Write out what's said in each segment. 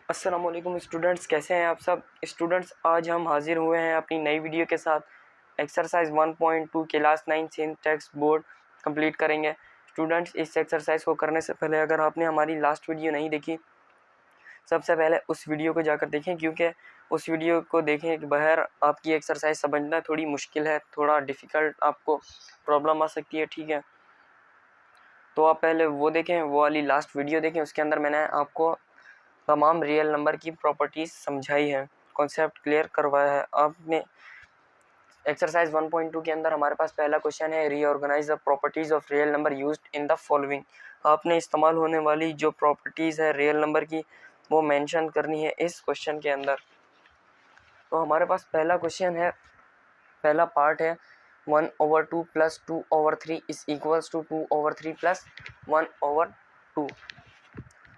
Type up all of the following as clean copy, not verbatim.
अस्सलामुअलैकुम स्टूडेंट्स, कैसे हैं आप सब स्टूडेंट्स। आज हम हाजिर हुए हैं अपनी नई वीडियो के साथ। Exercise 1.2 class 9 syntax board complete करेंगे। स्टूडेंट्स, इस एक्सरसाइज को करने से पहले अगर आपने हमारी लास्ट वीडियो नहीं देखी, सबसे पहले उस वीडियो को जाकर देखें, क्योंकि उस वीडियो को देखें कि बगैर आपकी एक्सरसाइज समझना थोड़ी मुश्किल है, थोड़ा डिफ़िकल्ट आपको प्रॉब्लम आ सकती है। ठीक है, तो आप पहले वो देखें, वो वाली लास्ट वीडियो देखें। उसके अंदर मैंने आपको तमाम रियल नंबर की प्रॉपर्टीज़ समझाई है, कॉन्सेप्ट क्लियर करवाया है आपने। एक्सरसाइज 1.2 के अंदर हमारे पास पहला क्वेश्चन है, reorganise the properties of real number used in the following. आपने इस्तेमाल होने वाली जो प्रॉपर्टीज़ है रियल नंबर की, वो मेंशन करनी है इस क्वेश्चन के अंदर। तो हमारे पास पहला क्वेश्चन है, पहला पार्ट है 1/2 + 2/3 इज इक्वल्स टू 2/3 + 1/2।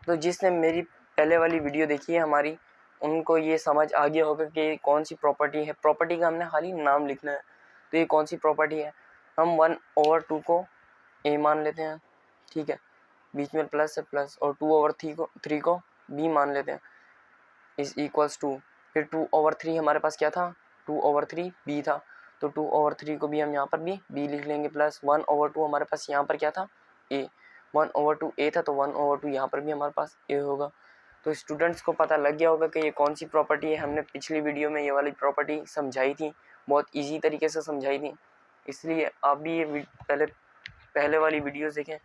तो जिसने मेरी पहले वाली वीडियो देखी है हमारी, उनको ये समझ आ गया होगा कि कौन सी प्रॉपर्टी है। प्रॉपर्टी का हमने खाली नाम लिखना है। तो ये कौन सी प्रॉपर्टी है, हम 1/2 को ए मान लेते हैं, ठीक है, बीच में प्लस है प्लस, और 2/3 को बी मान लेते हैं, इज इक्वल्स टू, फिर 2/3 हमारे पास क्या था, 2/3 बी था, तो 2/3 को भी हम यहाँ पर भी बी लिख लेंगे, प्लस 1/2 हमारे पास यहाँ पर क्या था, ए। 1/2 ए था, तो 1/2 यहाँ पर भी हमारे पास ए होगा। तो स्टूडेंट्स को पता लग गया होगा कि ये कौन सी प्रॉपर्टी है। हमने पिछली वीडियो में ये वाली प्रॉपर्टी समझाई थी, बहुत इजी तरीके से समझाई थी, इसलिए आप भी ये पहले वाली वीडियोस देखें,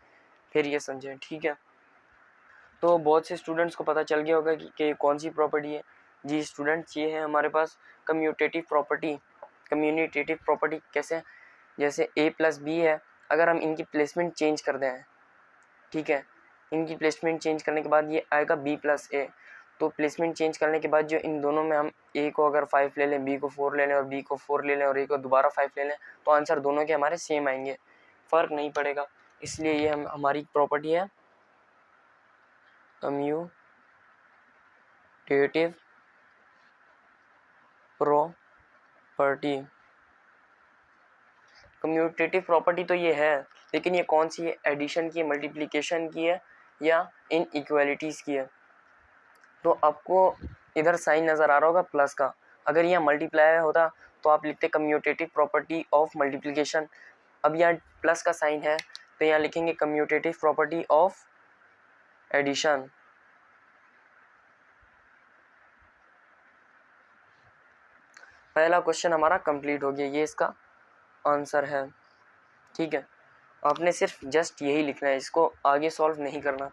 फिर ये समझें, ठीक है। तो बहुत से स्टूडेंट्स को पता चल गया होगा कि कौन सी प्रॉपर्टी है। जी स्टूडेंट्स, ये है हमारे पास कम्यूटेटिव प्रॉपर्टी। कम्यूटेटिव प्रॉपर्टी कैसे, जैसे a + b है, अगर हम इनकी प्लेसमेंट चेंज कर दें, ठीक है, इनकी प्लेसमेंट चेंज करने के बाद ये आएगा b + a। तो प्लेसमेंट चेंज करने के बाद जो इन दोनों में हम a को अगर 5 ले लें, b को 4 ले लें, और b को 4 ले लें, और a को दोबारा 5 ले लें, तो आंसर दोनों के हमारे सेम आएंगे, फ़र्क नहीं पड़ेगा। इसलिए ये हमारी प्रॉपर्टी है कम्यूटेटिव प्रॉपर्टी। कम्यूटेटिव प्रॉपर्टी तो ये है, लेकिन ये कौन सी है, एडिशन की है, मल्टीप्लिकेशन की है, या इनइक्वालिटीज़ की है। तो आपको इधर साइन नज़र आ रहा होगा प्लस का, अगर यहाँ मल्टीप्लाई होता तो आप लिखते कम्यूटेटिव प्रॉपर्टी ऑफ मल्टीप्लिकेशन। अब यहाँ प्लस का साइन है, तो यहाँ लिखेंगे कम्यूटेटिव प्रॉपर्टी ऑफ एडिशन। पहला क्वेश्चन हमारा कंप्लीट हो गया, ये इसका आंसर है, ठीक है। आपने सिर्फ जस्ट यही लिखना है, इसको आगे सॉल्व नहीं करना।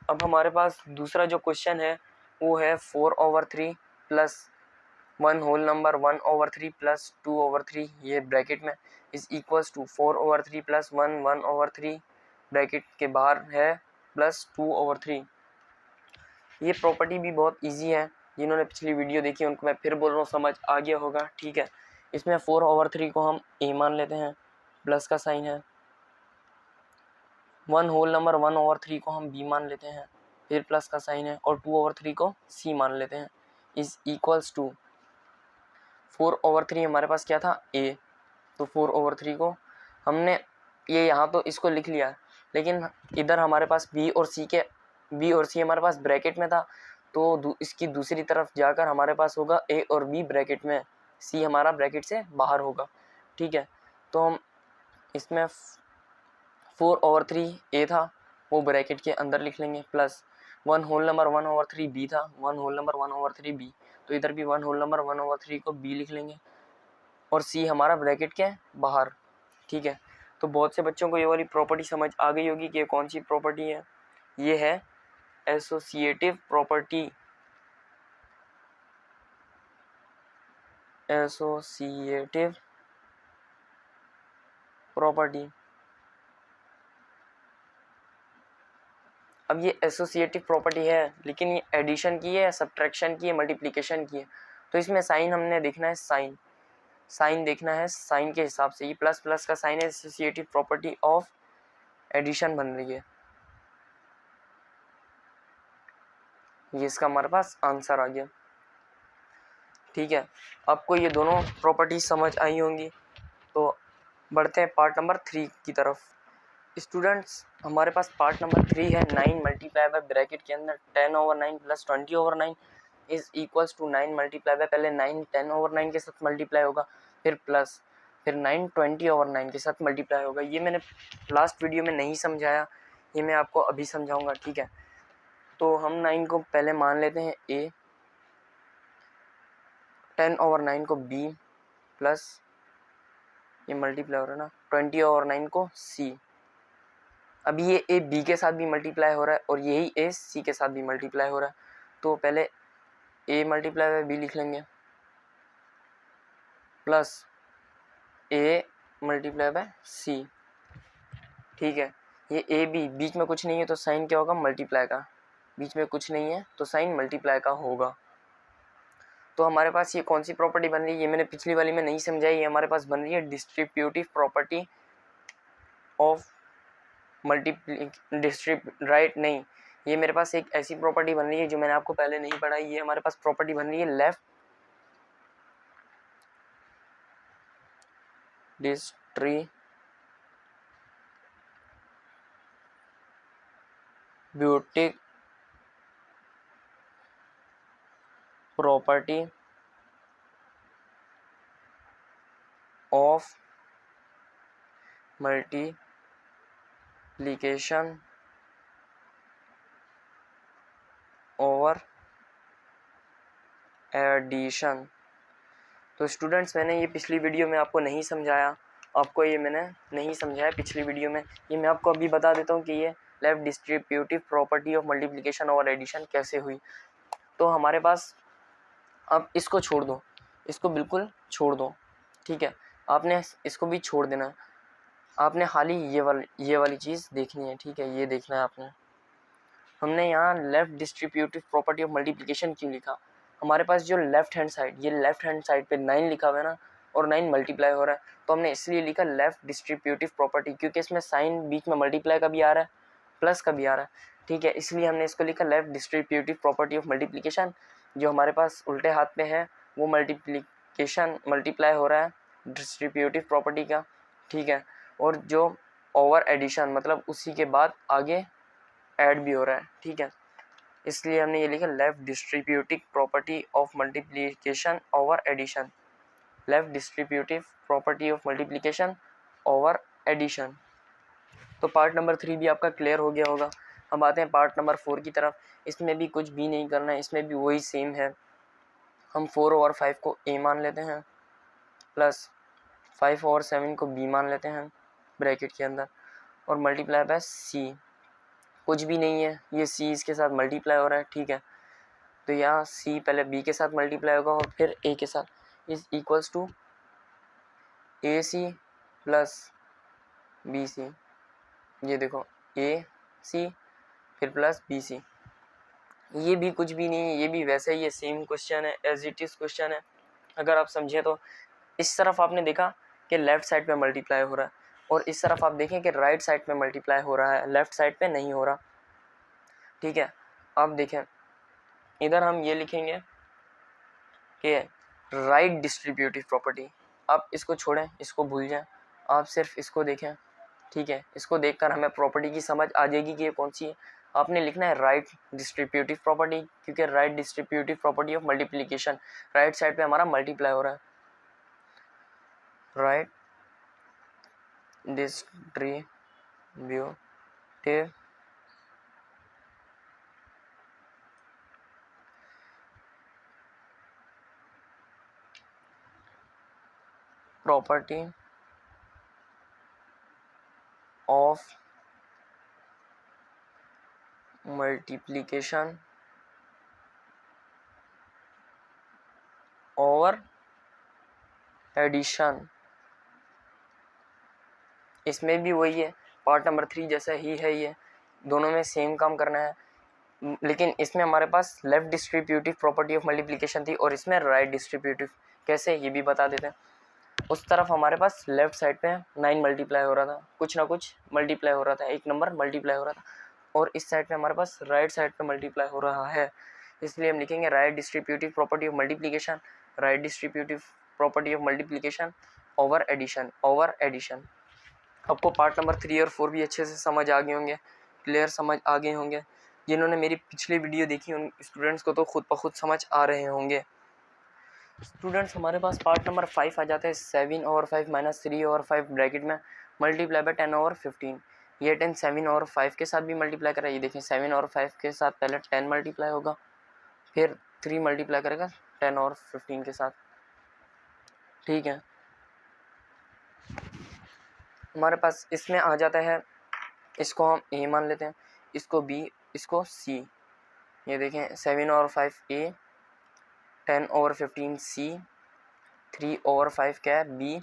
अब हमारे पास दूसरा जो क्वेश्चन है वो है 4/3 + 1 होल नंबर 1/3 + 2/3, ये ब्रैकेट में, इज इक्वल्स टू 4/3 + 1/3 ब्रैकेट के बाहर है, प्लस 2/3। ये प्रॉपर्टी भी बहुत इजी है, जिन्होंने पिछली वीडियो देखी उनको मैं फिर बोल रहा हूँ, समझ आ गया होगा, ठीक है। इसमें 4/3 को हम ए मान लेते हैं, प्लस का साइन है। 1 होल नंबर 1/3 को हम बी मान लेते हैं, फिर प्लस का साइन है, और 2/3 को सी मान लेते हैं, इज इक्वल्स टू 4/3 हमारे पास क्या था, ए। तो 4/3 को हमने ये यहाँ तो इसको लिख लिया, लेकिन इधर हमारे पास बी और सी हमारे पास ब्रैकेट में था, तो इसकी दूसरी तरफ जाकर हमारे पास होगा ए और बी ब्रैकेट में, सी हमारा ब्रैकेट से बाहर होगा, ठीक है। तो हम इसमें 4/3 ए था, वो ब्रैकेट के अंदर लिख लेंगे, प्लस 1 होल नंबर 1/3 बी था, 1 होल नंबर 1/3 बी, तो इधर भी 1 होल नंबर 1/3 को बी लिख लेंगे, और सी हमारा ब्रैकेट के बाहर, ठीक है। तो बहुत से बच्चों को ये वाली प्रॉपर्टी समझ आ गई होगी कि ये कौन सी प्रॉपर्टी है। ये है एसोसिएटिव प्रॉपर्टी। Associative property. अब ये एसोसिएटिव प्रॉपर्टी है, लेकिन ये एडिशन की है, सब्ट्रैक्शन की है, मल्टीप्लिकेशन की है। तो इसमें साइन हमने देखना है, साइन देखना है, साइन के हिसाब से। ये प्लस प्लस का साइन है, एसोसिएटिव प्रॉपर्टी ऑफ एडिशन बन रही है, ये इसका हमारे पास आंसर आ गया, ठीक है। आपको ये दोनों प्रॉपर्टी समझ आई होंगी। तो बढ़ते हैं पार्ट नंबर 3 की तरफ। स्टूडेंट्स हमारे पास पार्ट नंबर 3 है 9 मल्टीप्लाई बाय ब्रैकेट के अंदर 10/9 plus 20/9 is equals to 9 multiply by, पहले 9 10/9 के साथ मल्टीप्लाई होगा, फिर प्लस, फिर 9 20/9 के साथ मल्टीप्लाई होगा। ये मैंने लास्ट वीडियो में नहीं समझाया, ये मैं आपको अभी समझाऊंगा, ठीक है। तो हम 9 को पहले मान लेते हैं ए, 10/9 को बी, प्लस ये मल्टीप्लाई हो रहा है ना 20/9 को सी। अभी ये ए बी के साथ भी मल्टीप्लाई हो रहा है और यही ए सी के साथ भी मल्टीप्लाई हो रहा है, तो पहले ए मल्टीप्लाई बाय बी लिख लेंगे, प्लस ए मल्टीप्लाई बाय सी, ठीक है। ये ए बी बीच में कुछ नहीं है तो साइन क्या होगा, मल्टीप्लाई का, बीच में कुछ नहीं है तो साइन मल्टीप्लाई का होगा। तो हमारे पास ये कौन सी प्रॉपर्टी बन रही है, ये मैंने पिछली वाली में नहीं समझाई, ये हमारे पास बन रही है डिस्ट्रीब्यूटिव प्रॉपर्टी ऑफ राइट नहीं, ये मेरे पास एक ऐसी प्रॉपर्टी बन रही है जो मैंने आपको पहले नहीं पढ़ाई। ये हमारे पास प्रॉपर्टी बन रही है left distributive property of multiplication over addition. तो स्टूडेंट्स मैंने ये पिछली वीडियो में आपको नहीं समझाया, आपको ये मैंने नहीं समझाया पिछली वीडियो में, ये मैं आपको अभी बता देता हूँ कि ये left distributive property of multiplication over addition कैसे हुई। तो हमारे पास, अब इसको छोड़ दो, इसको बिल्कुल छोड़ दो, ठीक है, आपने इसको भी छोड़ देना है, आपने खाली ये वाली चीज़ देखनी है, ठीक है, ये देखना है आपने। हमने यहाँ left distributive property of multiplication क्यों लिखा, हमारे पास जो लेफ्ट हैंड साइड, ये लेफ्ट हैंड साइड पे 9 लिखा हुआ है ना, और 9 मल्टीप्लाई हो रहा है, तो हमने इसलिए लिखा लेफ्ट डिस्ट्रीब्यूटिव प्रॉपर्टी, क्योंकि इसमें साइन बीच में मल्टीप्लाई का भी आ रहा है, प्लस का भी आ रहा है, ठीक है, इसलिए हमने इसको लिखा left distributive property of multiplication. जो हमारे पास उल्टे हाथ पे है वो मल्टीप्लिकेशन मल्टीप्लाई हो रहा है डिस्ट्रीब्यूटिव प्रॉपर्टी का, ठीक है, और जो ओवर एडिशन मतलब उसी के बाद आगे ऐड भी हो रहा है, ठीक है, इसलिए हमने ये लिखा left distributive property of multiplication over addition, left distributive property of multiplication over addition. तो पार्ट नंबर 3 भी आपका क्लियर हो गया होगा। हम आते हैं पार्ट नंबर 4 की तरफ। इसमें भी कुछ भी नहीं करना है, इसमें भी वही सेम है। हम 4/5 को ए मान लेते हैं, प्लस 5/7 को बी मान लेते हैं ब्रैकेट के अंदर, और मल्टीप्लाई बाय सी, कुछ भी नहीं है, ये सी इसके साथ मल्टीप्लाई हो रहा है, ठीक है, तो यहाँ सी पहले बी के साथ मल्टीप्लाई होगा और फिर ए के साथ, is equals to A C plus B C, ये देखो ए सी फिर प्लस बी सी, ये भी कुछ भी नहीं है, ये भी वैसे ही है, सेम क्वेश्चन है, एज इट इज क्वेश्चन है। अगर आप समझे तो इस तरफ आपने देखा कि लेफ़्ट साइड पे मल्टीप्लाई हो रहा है, और इस तरफ आप देखें कि राइट साइड पे मल्टीप्लाई हो रहा है, लेफ़्ट साइड पे नहीं हो रहा, ठीक है। अब देखें इधर हम ये लिखेंगे कि राइट डिस्ट्रीब्यूटिव प्रॉपर्टी, आप इसको छोड़ें, इसको भूल जाएं, आप सिर्फ इसको देखें, ठीक है, इसको देखकर हमें प्रॉपर्टी की समझ आ जाएगी कि ये कौन सी है। आपने लिखना है राइट डिस्ट्रीब्यूटिव प्रॉपर्टी, क्योंकि right distributive property of multiplication, right side पे हमारा मल्टीप्लाई हो रहा है, right distributive property of multiplication over addition. इसमें भी वही है, पार्ट नंबर 3 जैसा ही है, ये दोनों में सेम काम करना है, लेकिन इसमें हमारे पास left distributive property of multiplication थी और इसमें राइट डिस्ट्रीब्यूटिव, कैसे ये भी बता देते हैं। उस तरफ हमारे पास लेफ्ट साइड पे 9 मल्टीप्लाई हो रहा था, कुछ ना कुछ मल्टीप्लाई हो रहा था, एक नंबर मल्टीप्लाई हो रहा था, और इस साइड पे हमारे पास राइट साइड पे मल्टीप्लाई हो रहा है, इसलिए हम लिखेंगे right distributive property of multiplication, right distributive property of multiplication over addition, over addition. आपको पार्ट नंबर 3 और 4 भी अच्छे से समझ आ गए होंगे, क्लियर समझ आ गए होंगे। जिन्होंने मेरी पिछली वीडियो देखी उन स्टूडेंट्स को तो खुद ब खुद समझ आ रहे होंगे। स्टूडेंट्स हमारे पास पार्ट नंबर 5 आ जाता है 7 ओवर 5 माइनस 3 ओवर 5 ब्रैकेट में मल्टीप्लाई बाय 10 ओवर 15। ये 10 7 और 5 के साथ भी मल्टीप्लाई करेगा। ये देखें 7 और 5 के साथ पहले 10 मल्टीप्लाई होगा, फिर 3 मल्टीप्लाई करेगा 10 और 15 के साथ। ठीक है, हमारे पास इसमें आ जाता है, इसको हम ए मान लेते हैं, इसको बी, इसको सी। ये देखें 7 और 5 ए, 10 और 15 सी, 3 और 5 क्या है बी,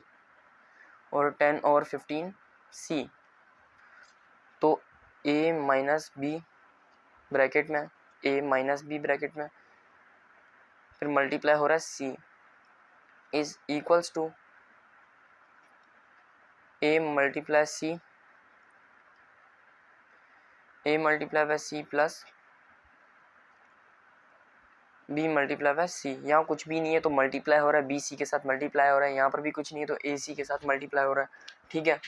और 10 और 15 सी। तो ए माइनस बी ब्रैकेट में, ए माइनस बी ब्रैकेट में, फिर मल्टीप्लाई हो रहा है c is equals to a multiply c, a multiply by c plus b multiply by c. यहाँ कुछ भी नहीं है तो मल्टीप्लाई हो रहा है, बी सी के साथ मल्टीप्लाई हो रहा है। यहाँ पर भी कुछ नहीं है तो ए सी के साथ मल्टीप्लाई हो रहा है। ठीक है,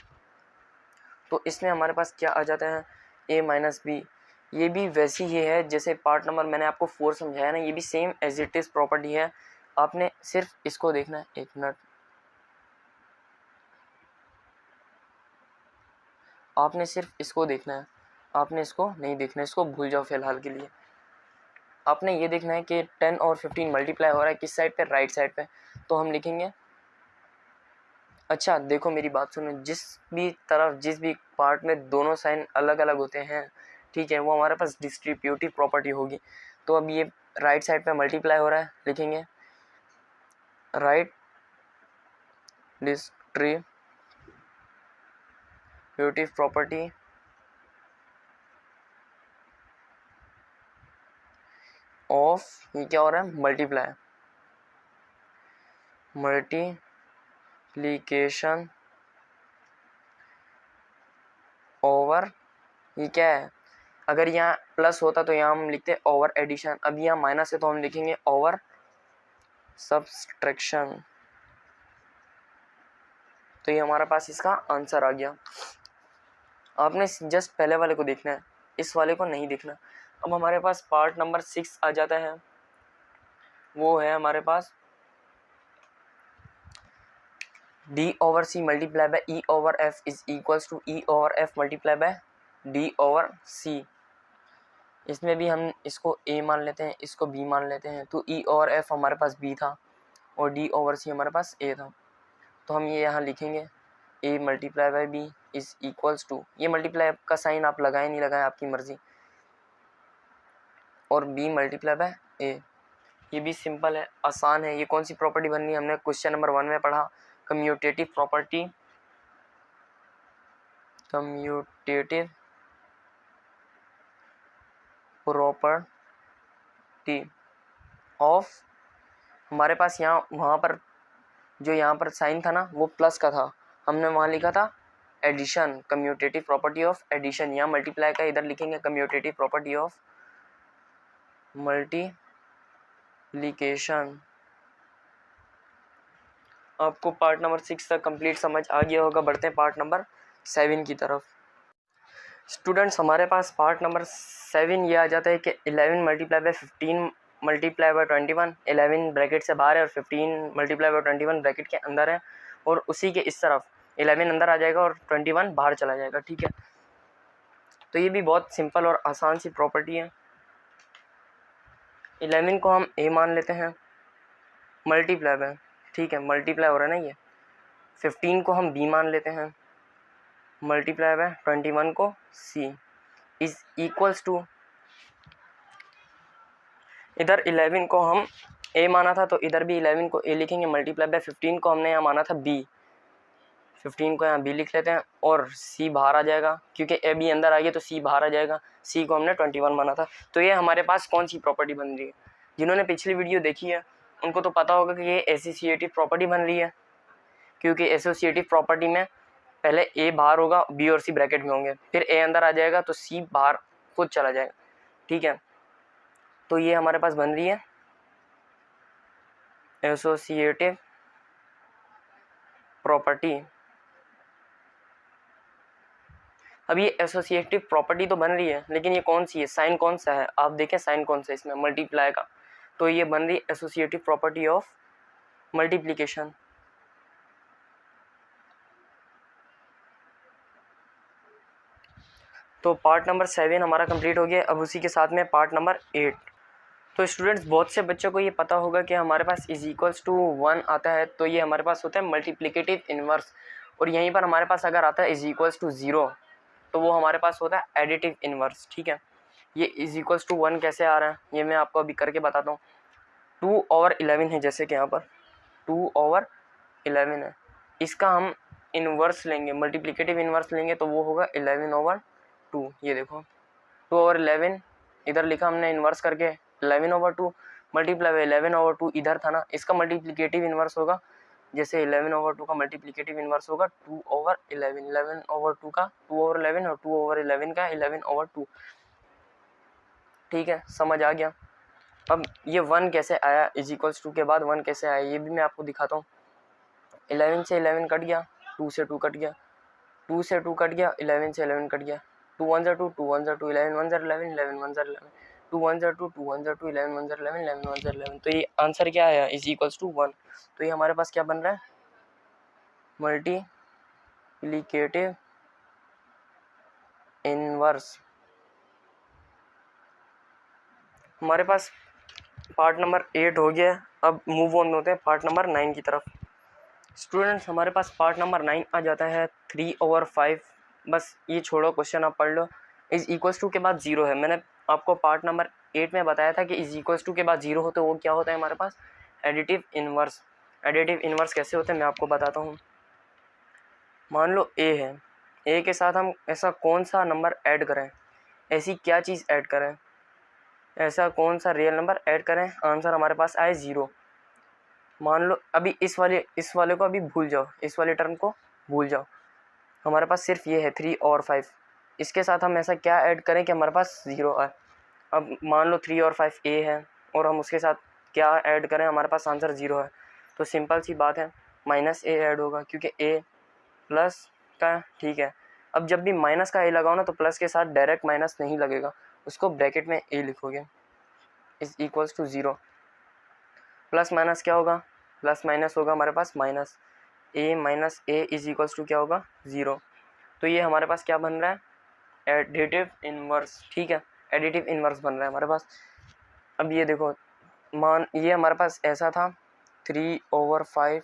तो इसमें हमारे पास क्या आ जाता है ए माइनस बी। ये भी वैसी ही है जैसे पार्ट नंबर मैंने आपको 4 समझाया ना, ये भी same as it is property है। आपने सिर्फ इसको देखना है, एक मिनट, आपने सिर्फ इसको देखना है, आपने इसको नहीं देखना है, इसको भूल जाओ फिलहाल के लिए। आपने ये देखना है कि 10 और 15 मल्टीप्लाई हो रहा है किस साइड पे, राइट साइड पे। तो हम लिखेंगे, अच्छा देखो मेरी बात सुनो, जिस भी तरफ जिस भी पार्ट में दोनों साइन अलग अलग होते हैं, ठीक है, वो हमारे पास डिस्ट्रीब्यूटिव प्रॉपर्टी होगी। तो अब ये राइट साइड पे मल्टीप्लाई हो रहा है, लिखेंगे राइट डिस्ट्रीब्यूटिव प्रॉपर्टी ऑफ, ये क्या हो रहा है मल्टीप्लाई, मल्टीप्लीकेशन ओवर, ये क्या है, अगर यहाँ प्लस होता तो यहाँ हम लिखते ओवर एडिशन, अब यहाँ माइनस है तो हम लिखेंगे ओवर सब्सट्रैक्शन। तो ये हमारे पास इसका आंसर आ गया। आपने जस्ट पहले वाले को देखना है, इस वाले को नहीं देखना। अब हमारे पास पार्ट नंबर 6 आ जाता है, वो है हमारे पास d over c multiply by e over f is equals to e over f multiply by d over c. इसमें भी हम इसको ए मान लेते हैं, इसको बी मान लेते हैं। तो ई ओवर एफ हमारे पास बी था और डी ओवर सी हमारे पास ए था। तो हम ये यहाँ लिखेंगे a multiply by b is equals to, ये मल्टीप्लाई का साइन आप लगाएं नहीं लगाएं आपकी मर्जी, और बी मल्टीप्लाई बाय ए। ये भी सिंपल है, आसान है। ये कौन सी प्रॉपर्टी बननी है, हमने क्वेश्चन नंबर 1 में पढ़ा, commutative property, commutative property of, हमारे पास यहाँ वहाँ पर जो यहाँ पर साइन था ना वो प्लस का था, हमने वहाँ लिखा था addition, commutative property of addition. यहाँ मल्टीप्लाई का इधर लिखेंगे कम्यूटेटिव प्रॉपर्टी ऑफ मल्टीप्लिकेशन। आपको पार्ट नंबर 6 तक कंप्लीट समझ आ गया होगा। बढ़ते हैं पार्ट नंबर 7 की तरफ। स्टूडेंट्स हमारे पास पार्ट नंबर 7 ये आ जाता है कि 11 multiply by 15 multiply by 21, 11 bracket से बाहर है और 15 मल्टीप्लाई बाय 21 ब्रैकेट के अंदर है, और उसी के इस तरफ 11 अंदर आ जाएगा और 21 बाहर चला जाएगा। ठीक है, तो ये भी बहुत सिंपल और आसान सी प्रॉपर्टी है। 11 को हम ए मान लेते हैं मल्टीप्लाई बाय, ठीक है, मल्टीप्लाई हो रहा है ना ये। 15 को हम बी मान लेते हैं मल्टीप्लाई बाय 21 को सी इज इक्वल्स टू, इधर 11 को हम ए माना था तो इधर भी 11 को ए लिखेंगे, मल्टीप्लाई बाय 15 को हमने यहाँ माना था बी, 15 को यहाँ बी लिख लेते हैं, और सी बाहर आ जाएगा क्योंकि ए बी अंदर आ गया तो सी बाहर आ जाएगा। सी को हमने 21 माना था। तो ये हमारे पास कौन सी प्रॉपर्टी बन रही है, जिन्होंने पिछली वीडियो देखी है उनको तो पता होगा कि ये एसोसिएटिव प्रॉपर्टी बन रही है, क्योंकि एसोसिएटिव प्रॉपर्टी में पहले ए बाहर होगा, बी और सी ब्रैकेट में होंगे, फिर ए अंदर आ जाएगा तो सी बाहर खुद चला जाएगा। ठीक है, तो ये हमारे पास बन रही है एसोसिएटिव प्रॉपर्टी अब ये एसोसिएटिव प्रॉपर्टी तो बन रही है, लेकिन ये कौन सी है, साइन कौन सा है, आप देखें साइन कौन सा है इसमें, मल्टीप्लाई का, तो ये बन रही एसोसिएटिव प्रॉपर्टी ऑफ मल्टीप्लिकेशन। तो पार्ट नंबर 7 हमारा कंप्लीट हो गया। अब उसी के साथ में पार्ट नंबर 8। तो स्टूडेंट्स, बहुत से बच्चों को ये पता होगा कि हमारे पास इज इक्वल्स टू 1 आता है, तो ये हमारे पास होता है मल्टीप्लिकेटिव इन्वर्स, और यहीं पर हमारे पास अगर आता है इज इक्वल्स टू 0 तो वो हमारे पास होता है एडिटिव इन्वर्स। ठीक है, ये इज इक्वल्स टू 1 कैसे आ रहा है ये मैं आपको अभी करके बताता हूँ। 2/11 है, जैसे कि यहाँ पर 2/11 है, इसका हम इन्वर्स लेंगे, मल्टीप्लिकेटिव इन्वर्स लेंगे तो वो होगा 11/2। ये देखो 2/11 इधर लिखा हमने इन्वर्स करके, 11/2 मल्टीप्लाई बाय 11/2 इधर था ना, इसका मल्टीप्लिकेटिव इन्वर्स होगा, जैसे 11/2 का मल्टीप्लिकेटिव इन्वर्स होगा 2/11, 11/2 का 2/11 और 2/11 का 11/2। ठीक है, समझ आ गया। अब ये 1 कैसे आया, इज इक्वल्स टू के बाद 1 कैसे आया ये भी मैं आपको दिखाता हूँ। 11 से 11 कट गया, 2 से 2 कट गया, 2 से 2 कट गया, 11 से 11 कट गया, 2 1 2, 2 1 2, 11 1 11, 11 1 11, 2 1 2, 2 1 2, 11 1 11, 11 1 11। तो ये आंसर क्या आया, इज इक्वल्स टू 1। तो ये हमारे पास क्या बन रहा है, मल्टीप्लिकेटिव इनवर्स। हमारे पास पार्ट नंबर 8 हो गया। अब मूव ऑन होते हैं पार्ट नंबर 9 की तरफ। स्टूडेंट्स, हमारे पास पार्ट नंबर 9 आ जाता है 3/5। बस ये छोड़ो, क्वेश्चन आप पढ़ लो। इज इक्वल्स टू के बाद 0 है, मैंने आपको पार्ट नंबर 8 में बताया था कि इज इक्वल्स टू के बाद 0 हो तो वो क्या होता है हमारे पास, एडिटिव इन्वर्स। एडिटिव इन्वर्स कैसे होते हैं मैं आपको बताता हूँ। मान लो ए है, ए के साथ हम ऐसा कौन सा नंबर ऐड करें, ऐसी क्या चीज़ ऐड करें, ऐसा कौन सा रियल नंबर ऐड करें, आंसर हमारे पास आए 0। मान लो अभी इस वाले को अभी भूल जाओ, इस वाले टर्म को भूल जाओ, हमारे पास सिर्फ ये है 3 और 5। इसके साथ हम ऐसा क्या ऐड करें कि हमारे पास 0 आए। अब मान लो 3 और 5 ए है, और हम उसके साथ क्या ऐड करें, हमारे पास आंसर 0 है। तो सिंपल सी बात है, माइनस ए ऐड होगा, क्योंकि ए प्लस का, ठीक है। अब जब भी माइनस का ए लगाओ ना तो प्लस के साथ डायरेक्ट माइनस नहीं लगेगा, उसको ब्रैकेट में ए लिखोगे, is equals to 0। Plus minus क्या होगा, प्लस माइनस होगा हमारे पास minus a minus a is equals to क्या होगा 0। तो ये हमारे पास क्या बन रहा है, एडिटिव इन्वर्स। ठीक है, एडिटिव इन्वर्स बन रहा है हमारे पास। अब ये देखो, मान ये हमारे पास ऐसा था 3/5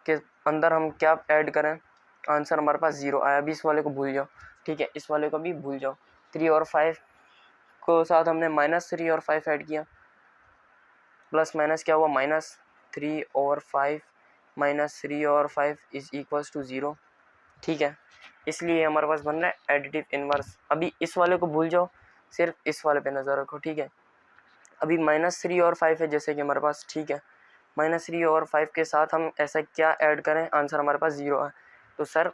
के अंदर हम क्या ऐड करें, आंसर हमारे पास 0 आया। अभी इस वाले को भूल जाओ, ठीक है, इस वाले को भी भूल जाओ। 3 और 5 को साथ हमने -3 और 5 ऐड किया, प्लस माइनस क्या हुआ, -3 और 5 -3 और 5 इज इक्वल्स टू 0। ठीक है, इसलिए हमारे पास बन रहा है एडिटिव इन्वर्स। अभी इस वाले को भूल जाओ, सिर्फ इस वाले पे नज़र रखो। ठीक है, अभी -3 और 5 है जैसे कि हमारे पास, ठीक है, -3 और 5 के साथ हम ऐसा क्या ऐड करें, आंसर हमारे पास 0 है। तो सर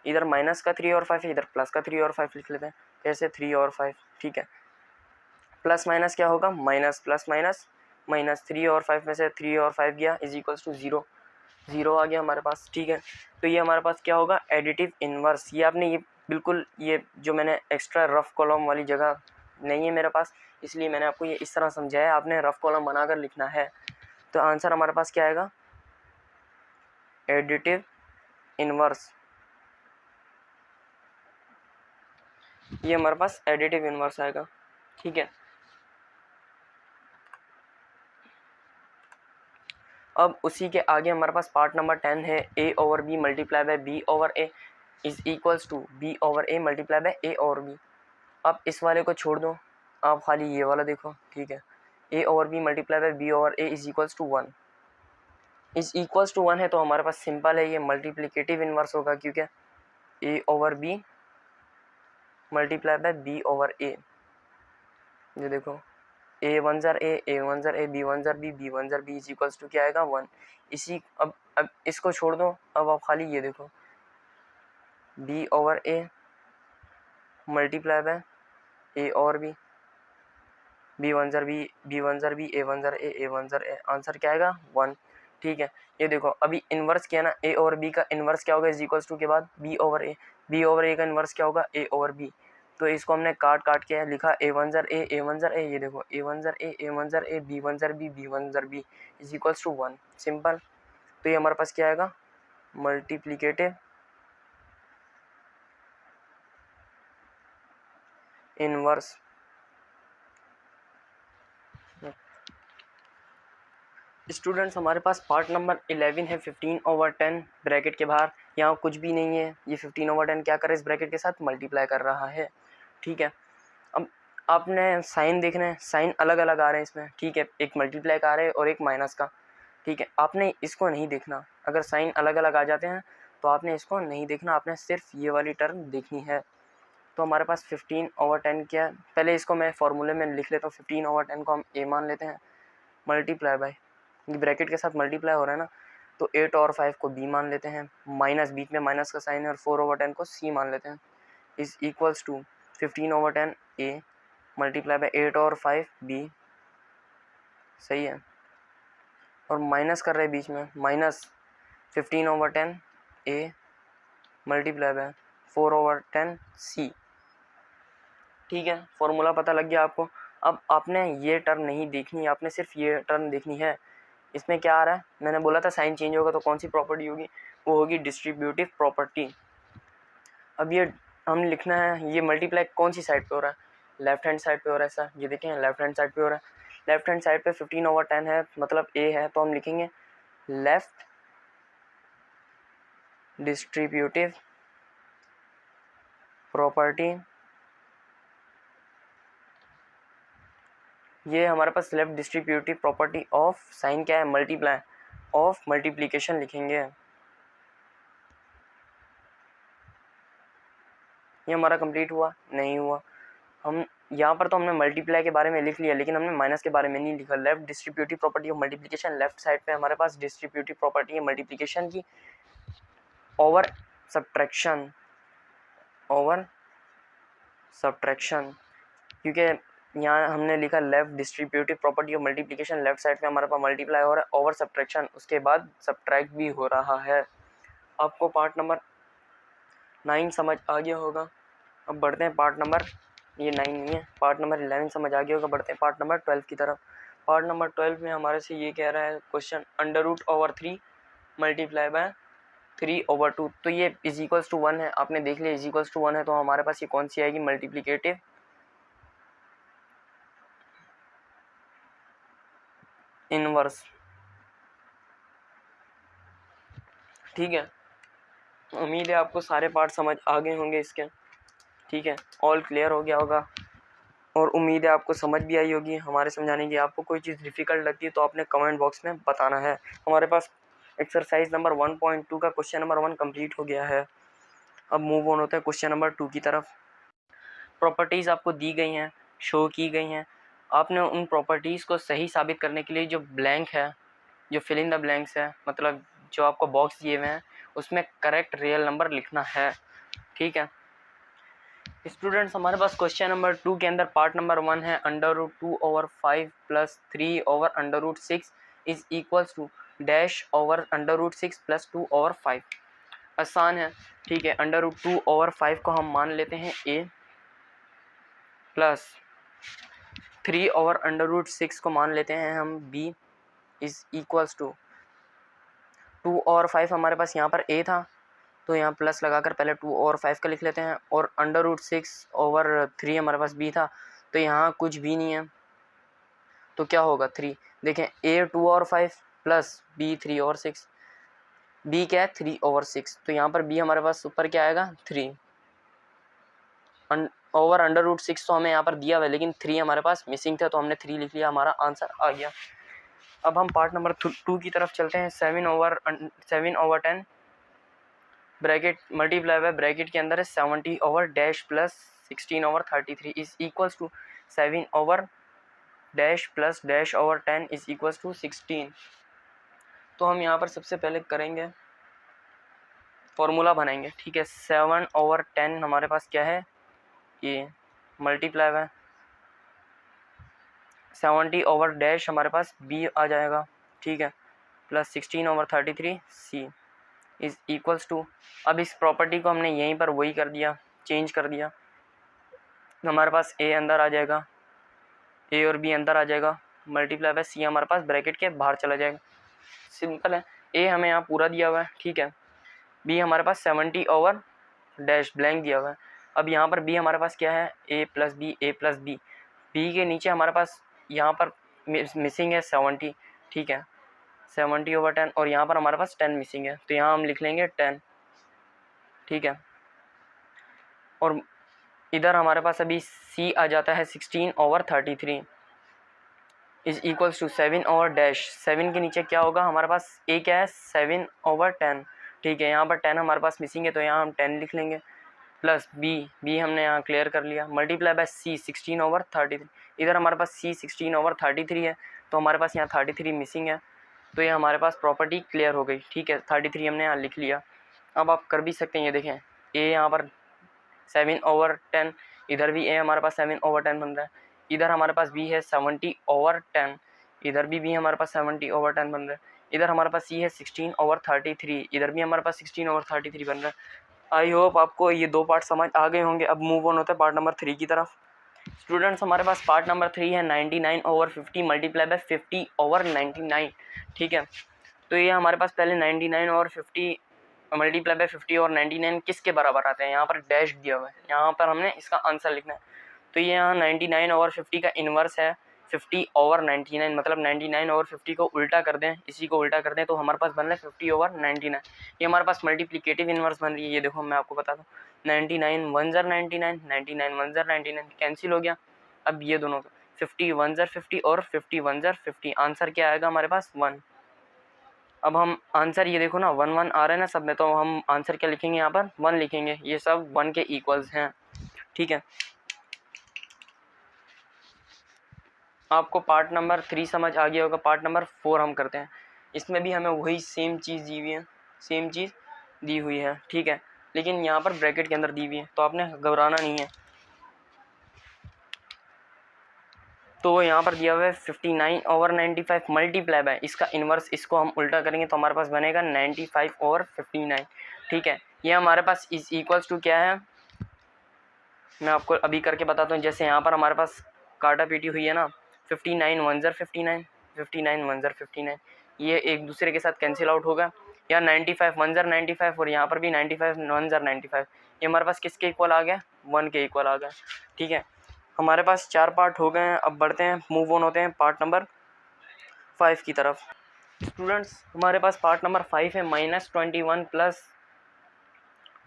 इधर माइनस का 3 और 5 है, इधर प्लस का 3 और 5 लिख लेते हैं, कैसे 3 और 5। ठीक है, प्लस माइनस क्या होगा, माइनस प्लस माइनस माइनस, 3 और 5 में से 3 और 5 गया, इज इक्वल्स टू 0। 0 आ गया हमारे पास। ठीक है, तो ये हमारे पास क्या होगा, एडिटिव इन्वर्स। ये आपने ये बिल्कुल, ये जो मैंने एक्स्ट्रा रफ कॉलम वाली जगह नहीं है मेरे पास, इसलिए मैंने आपको ये इस तरह समझाया, आपने रफ कॉलम बनाकर लिखना है। तो आंसर हमारे पास क्या आएगा, एडिटिव इन्वर्स। ये हमारे पास एडिटिव इन्वर्स आएगा। ठीक है, अब उसी के आगे हमारे पास पार्ट नंबर 10 है, a over b multiply by b over a is equals to b over a multiply by a over b। अब इस वाले को छोड़ दो, आप खाली ये वाला देखो। ठीक है, a over b multiply by b over a is equals to 1। Is equals to 1 है तो हमारे पास सिंपल है, ये मल्टीप्लिकेटिव इन्वर्स होगा, क्योंकि a over b multiply by b over a। ये देखो, ए वन ज़र ए बी वन ज़र बी इज इक्वल्स टू क्या आएगा 1। इसी अब इसको छोड़ दो, अब आप खाली ये देखो, b over a multiply by a और बी वन ज़र बी ए वन ज़र ए वन ज़र ए आंसर क्या आएगा 1। ठीक है, ये देखो अभी इन्वर्स किया ना, ए ओवर बी का इन्वर्स क्या होगा इज इक्वल्स टू के बाद बी ओवर ए, बी ओवर ए का इन्वर्स क्या होगा ए ओवर बी। तो इसको हमने काट के लिखा ए वन जर ए, ए वन जर ए, ये देखो ए वन जर ए, ए वन जर ए, बी वन जर बी, बी वन जर B is equals to 1, simple. तो ये हमारे पास क्या आएगा, मल्टीप्लिकेटिव इनवर्स। स्टूडेंट्स हमारे पास पार्ट नंबर 11 है 15/10 ब्रैकेट के बाहर, यहाँ कुछ भी नहीं है, ये 15/10 क्या कर रहा है इस ब्रैकेट के साथ मल्टीप्लाई कर रहा है। ठीक है, अब आपने साइन देखना है, साइन अलग अलग आ रहे हैं इसमें, ठीक है, एक मल्टीप्लाई का आ रहा है और एक माइनस का। ठीक है, आपने इसको नहीं देखना, अगर साइन अलग अलग आ जाते हैं तो आपने इसको नहीं देखना, आपने सिर्फ ये वाली टर्म देखनी है। तो हमारे पास 15/10 क्या है, पहले इसको मैं फॉर्मूले में लिख लेता हूँ। 15/10 को हम ए मान लेते हैं, मल्टीप्लाई बाय, ब्रैकेट के साथ मल्टीप्लाई हो रहा है ना, तो 8 और 5 को बी मान लेते हैं, माइनस बीच में माइनस का साइन है, और 4/10 को सी मान लेते हैं, is equals to 15/10 A multiply by 8 और 5 बी, सही है, और माइनस कर रहे हैं बीच में, माइनस 15/10 ए मल्टीप्लाई बाय 4/10 सी। ठीक है, फॉर्मूला पता लग गया आपको। अब आपने ये टर्म नहीं देखनी है, आपने सिर्फ ये टर्म देखनी है। इसमें क्या आ रहा है, मैंने बोला था साइन चेंज होगा तो कौन सी प्रॉपर्टी होगी, वो होगी डिस्ट्रीब्यूटिव प्रॉपर्टी। अब ये हम लिखना है, ये मल्टीप्लाई कौन सी साइड पे हो रहा है, लेफ्ट हैंड साइड पे हो रहा है सर, ये देखें लेफ्ट हैंड साइड पे हो रहा है। लेफ्ट हैंड साइड पे 15/10 है, मतलब ए है, तो हम लिखेंगे लेफ्ट डिस्ट्रीब्यूटिव प्रॉपर्टी। ये हमारे पास left distributive property of sign क्या है, मल्टीप्लाई ऑफ मल्टीप्लिकेशन लिखेंगे। ये हमारा कंप्लीट हुआ नहीं हुआ, हम यहाँ पर तो हमने मल्टीप्लाई के बारे में लिख लिया, लेकिन हमने माइनस के बारे में नहीं लिखा। Left distributive property of multiplication, left side पे हमारे पास डिस्ट्रीब्यूटिव प्रॉपर्टी है मल्टीप्लिकेशन की, ओवर सब्ट्रैक्शन, ओवर सब्ट्रैक्शन, क्योंकि यहाँ हमने लिखा left distributive property of multiplication, left side पे हमारे पास मल्टीप्लाई हो रहा है, ओवर सब्ट्रैक्शन, उसके बाद सब्ट्रैक्ट भी हो रहा है। आपको पार्ट नंबर 9 समझ आ गया होगा। अब बढ़ते हैं पार्ट नंबर, ये 9 नहीं है, पार्ट नंबर 11 समझ आ गया होगा। बढ़ते हैं पार्ट नंबर 12 की तरफ। पार्ट नंबर 12 में हमारे से ये कह रहा है क्वेश्चन, √3 मल्टीप्लाई बाय 3/2, तो ये इज इक्वल्स टू 1 है, आपने देख लिया इज इक्वल्स टू 1 है, तो हमारे पास ये कौन सी आएगी, मल्टीप्लिकेटिव इनवर्स। ठीक है, उम्मीद है आपको सारे पार्ट समझ आ गए होंगे इसके। ठीक है, ऑल क्लियर हो गया होगा, और उम्मीद है आपको समझ भी आई होगी हमारे समझाने की। आपको कोई चीज़ डिफ़िकल्ट लगती है तो आपने कमेंट बॉक्स में बताना है। हमारे पास एक्सरसाइज नंबर 1.2 का क्वेश्चन नंबर 1 कंप्लीट हो गया है। अब मूव ऑन होता है क्वेश्चन नंबर 2 की तरफ। प्रॉपर्टीज़ आपको दी गई हैं, शो की गई हैं, आपने उन प्रॉपर्टीज़ को सही साबित करने के लिए जो ब्लैंक है, जो फिल इन द ब्लैंक्स है, मतलब जो आपको बॉक्स दिए हुए हैं उसमें करेक्ट रियल नंबर लिखना है। ठीक है स्टूडेंट्स, हमारे पास क्वेश्चन नंबर 2 के अंदर पार्ट नंबर 1 है √2/5 + 3/√6 is equals to dash over √6 + 2/5। आसान है, ठीक है, √2/5 को हम मान लेते हैं a, प्लस 3/√6 को मान लेते हैं हम b, इज इक्वल्स टू 2/5 हमारे पास यहाँ पर a था, तो यहाँ प्लस लगाकर पहले 2/5 का लिख लेते हैं, और √6/3 हमारे पास b था, तो यहाँ कुछ भी नहीं है, तो क्या होगा 3। देखें a 2/5 प्लस b 3/6, b क्या है 3/6, तो यहाँ पर b हमारे पास ऊपर क्या आएगा 3, ओवर √6 तो हमें यहाँ पर दिया हुआ है, लेकिन 3 हमारे पास मिसिंग था, तो हमने 3 लिख लिया, हमारा आंसर आ गया। अब हम पार्ट नंबर 2 की तरफ चलते हैं। 7/10 ब्रैकेट मल्टीप्लाई बाय ब्रैकेट के अंदर है 70/डैश प्लस 16/33 इज इक्वल्स टू 7/डैश plus dash over 10 is equals to 16। तो हम यहाँ पर सबसे पहले करेंगे फॉर्मूला बनाएंगे। ठीक है, 7/10 हमारे पास क्या है, ये मल्टीप्लाई बाय 70/डैश हमारे पास b आ जाएगा। ठीक है, plus 16/33 C is equals to, अब इस प्रॉपर्टी को हमने यहीं पर वही कर दिया, चेंज कर दिया, हमारे पास ए अंदर आ जाएगा, ए और बी अंदर आ जाएगा, मल्टीप्लाई बाय सी हमारे पास ब्रैकेट के बाहर चला जाएगा। सिंपल है। ए हमें यहाँ पूरा दिया हुआ है, ठीक है। बी हमारे पास 70 डैश ब्लैंक दिया हुआ है। अब यहाँ पर बी हमारे पास क्या है, ए प्लस बी, ए प्लस बी। बी के नीचे हमारे पास यहाँ पर मिसिंग है 70, ठीक है, 70/10, और यहाँ पर हमारे पास 10 मिसिंग है, तो यहाँ हम लिख लेंगे 10, ठीक है। और इधर हमारे पास अभी सी आ जाता है 16/33 इज इक्वल्स टू 7/डैश। 7 के नीचे क्या होगा हमारे पास, ए क्या है 7/10, ठीक है। यहाँ पर 10 हमारे पास मिसिंग है, तो यहाँ हम 10 लिख लेंगे, प्लस बी हमने यहाँ क्लियर कर लिया, मल्टीप्लाई बाय सी 16/33। इधर हमारे पास सी 16/33 है, तो हमारे पास यहाँ 33 मिसिंग है, तो ये हमारे पास प्रॉपर्टी क्लियर हो गई, ठीक है। 33 हमने यहाँ लिख लिया। अब आप कर भी सकते हैं, ये देखें ए यहाँ पर 7/10, इधर भी ए हमारे पास 7/10 बन रहा है, इधर हमारे पास बी है 70/10, इधर भी हमारे पास 70/10 बन रहा है, इधर हमारे पास सी है 16/33, इधर भी हमारे पास 16/33 बन रहा है। आई होप आपको ये दो पार्ट समझ आ गए होंगे। अब मूव ऑन होता है पार्ट नंबर 3 की तरफ। स्टूडेंट्स हमारे पास पार्ट नंबर 3 है 99/50 मल्टीप्लाई बाय 50/99, ठीक है। तो ये हमारे पास पहले 99/50 मल्टीप्लाई बाय 50 और 99 किसके बराबर आते हैं, यहाँ पर डैश दिया हुआ है, यहाँ पर हमने इसका आंसर लिखना है। तो ये यहाँ 99/50 का इन्वर्स है 50/99, मतलब 99/50 को उल्टा कर दें, इसी को उल्टा कर दें, तो हमारे पास बन रहा है 50/99। ये हमारे पास मल्टीप्लिकेटिव इन्वर्स बन रही है, ये देखो मैं आपको बता दूँ, 99 1 ज़र 99, 99 1 ज़र 99 कैंसिल हो गया। अब ये दोनों 50 1 ज़र 50 और 50 1 ज़र 50, आंसर क्या आएगा हमारे पास 1। अब हम आंसर ये देखो ना 1 1 आ रहा है ना सब में, तो हम आंसर क्या लिखेंगे, यहाँ पर 1 लिखेंगे, ये सब 1 के इक्वल्स हैं, ठीक है। आपको पार्ट नंबर 3 समझ आ गया होगा। पार्ट नंबर 4 हम करते हैं। इसमें भी हमें वही सेम चीज़ दी हुई है, सेम चीज़ दी हुई है, ठीक है, लेकिन यहाँ पर ब्रैकेट के अंदर दी हुई है, तो आपने घबराना नहीं है। तो यहाँ पर दिया हुआ है 59/95 मल्टीप्लाई बाय, इसका इन्वर्स इसको हम उल्टा करेंगे तो हमारे पास बनेगा 95/59, ठीक है। ये हमारे पास इज इक्वल्स टू क्या है, मैं आपको अभी करके बताता हूँ। जैसे यहाँ पर हमारे पास काटा पीटी हुई है ना, 59 1 ज़र 59, 59 1 ज़र 59, ये एक दूसरे के साथ कैंसिल आउट होगा। या 95 1 ज़र 95 और यहाँ पर भी 95 1 ज़र 95, ये हमारे पास किसके इक्वल आ गया, 1 के इक्वल आ गया, ठीक है। हमारे पास 4 पार्ट हो गए हैं। अब बढ़ते हैं, मूव ऑन होते हैं पार्ट नंबर 5 की तरफ। स्टूडेंट्स हमारे पास पार्ट नंबर 5 है -21 plus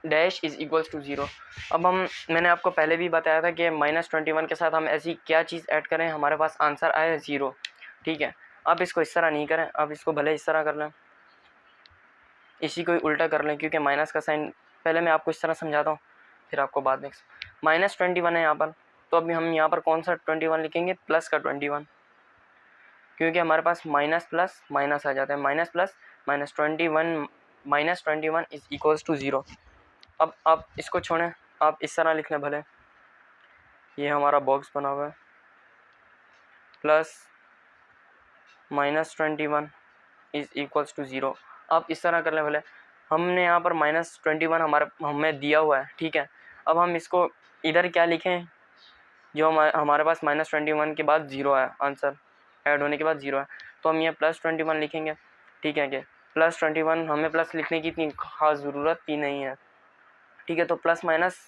dash is equals to 0। अब मैंने आपको पहले भी बताया था कि -21 के साथ हम ऐसी क्या चीज़ ऐड करें, हमारे पास आंसर आए 0, ठीक है। अब इसको इस तरह नहीं करें, अब इसको भले इस तरह कर लें, इसी को ही उल्टा कर लें, क्योंकि माइनस का साइन पहले मैं आपको इस तरह समझाता हूँ, फिर आपको बाद में। -21 है यहाँ पर, तो अभी हम यहाँ पर कौन सा 21 लिखेंगे, प्लस का 21, क्योंकि हमारे पास माइनस प्लस माइनस आ जाता है, minus plus -21 is equals to 0। अब आप इसको छोड़ें, आप इस तरह लिख लें भले, ये हमारा बॉक्स बना हुआ है, प्लस -21 इज़ इक्वल्स टू 0। आप इस तरह कर लें भले, हमने यहाँ पर -21 हमें दिया हुआ है, ठीक है। अब हम इसको इधर क्या लिखें, जो हमारे पास -21 के बाद 0 है, आंसर ऐड होने के बाद 0 है, तो हम ये +21 लिखेंगे, ठीक है। कि +21 हमें प्लस लिखने की इतनी ख़ास ज़रूरत भी नहीं है, ठीक है। तो प्लस माइनस,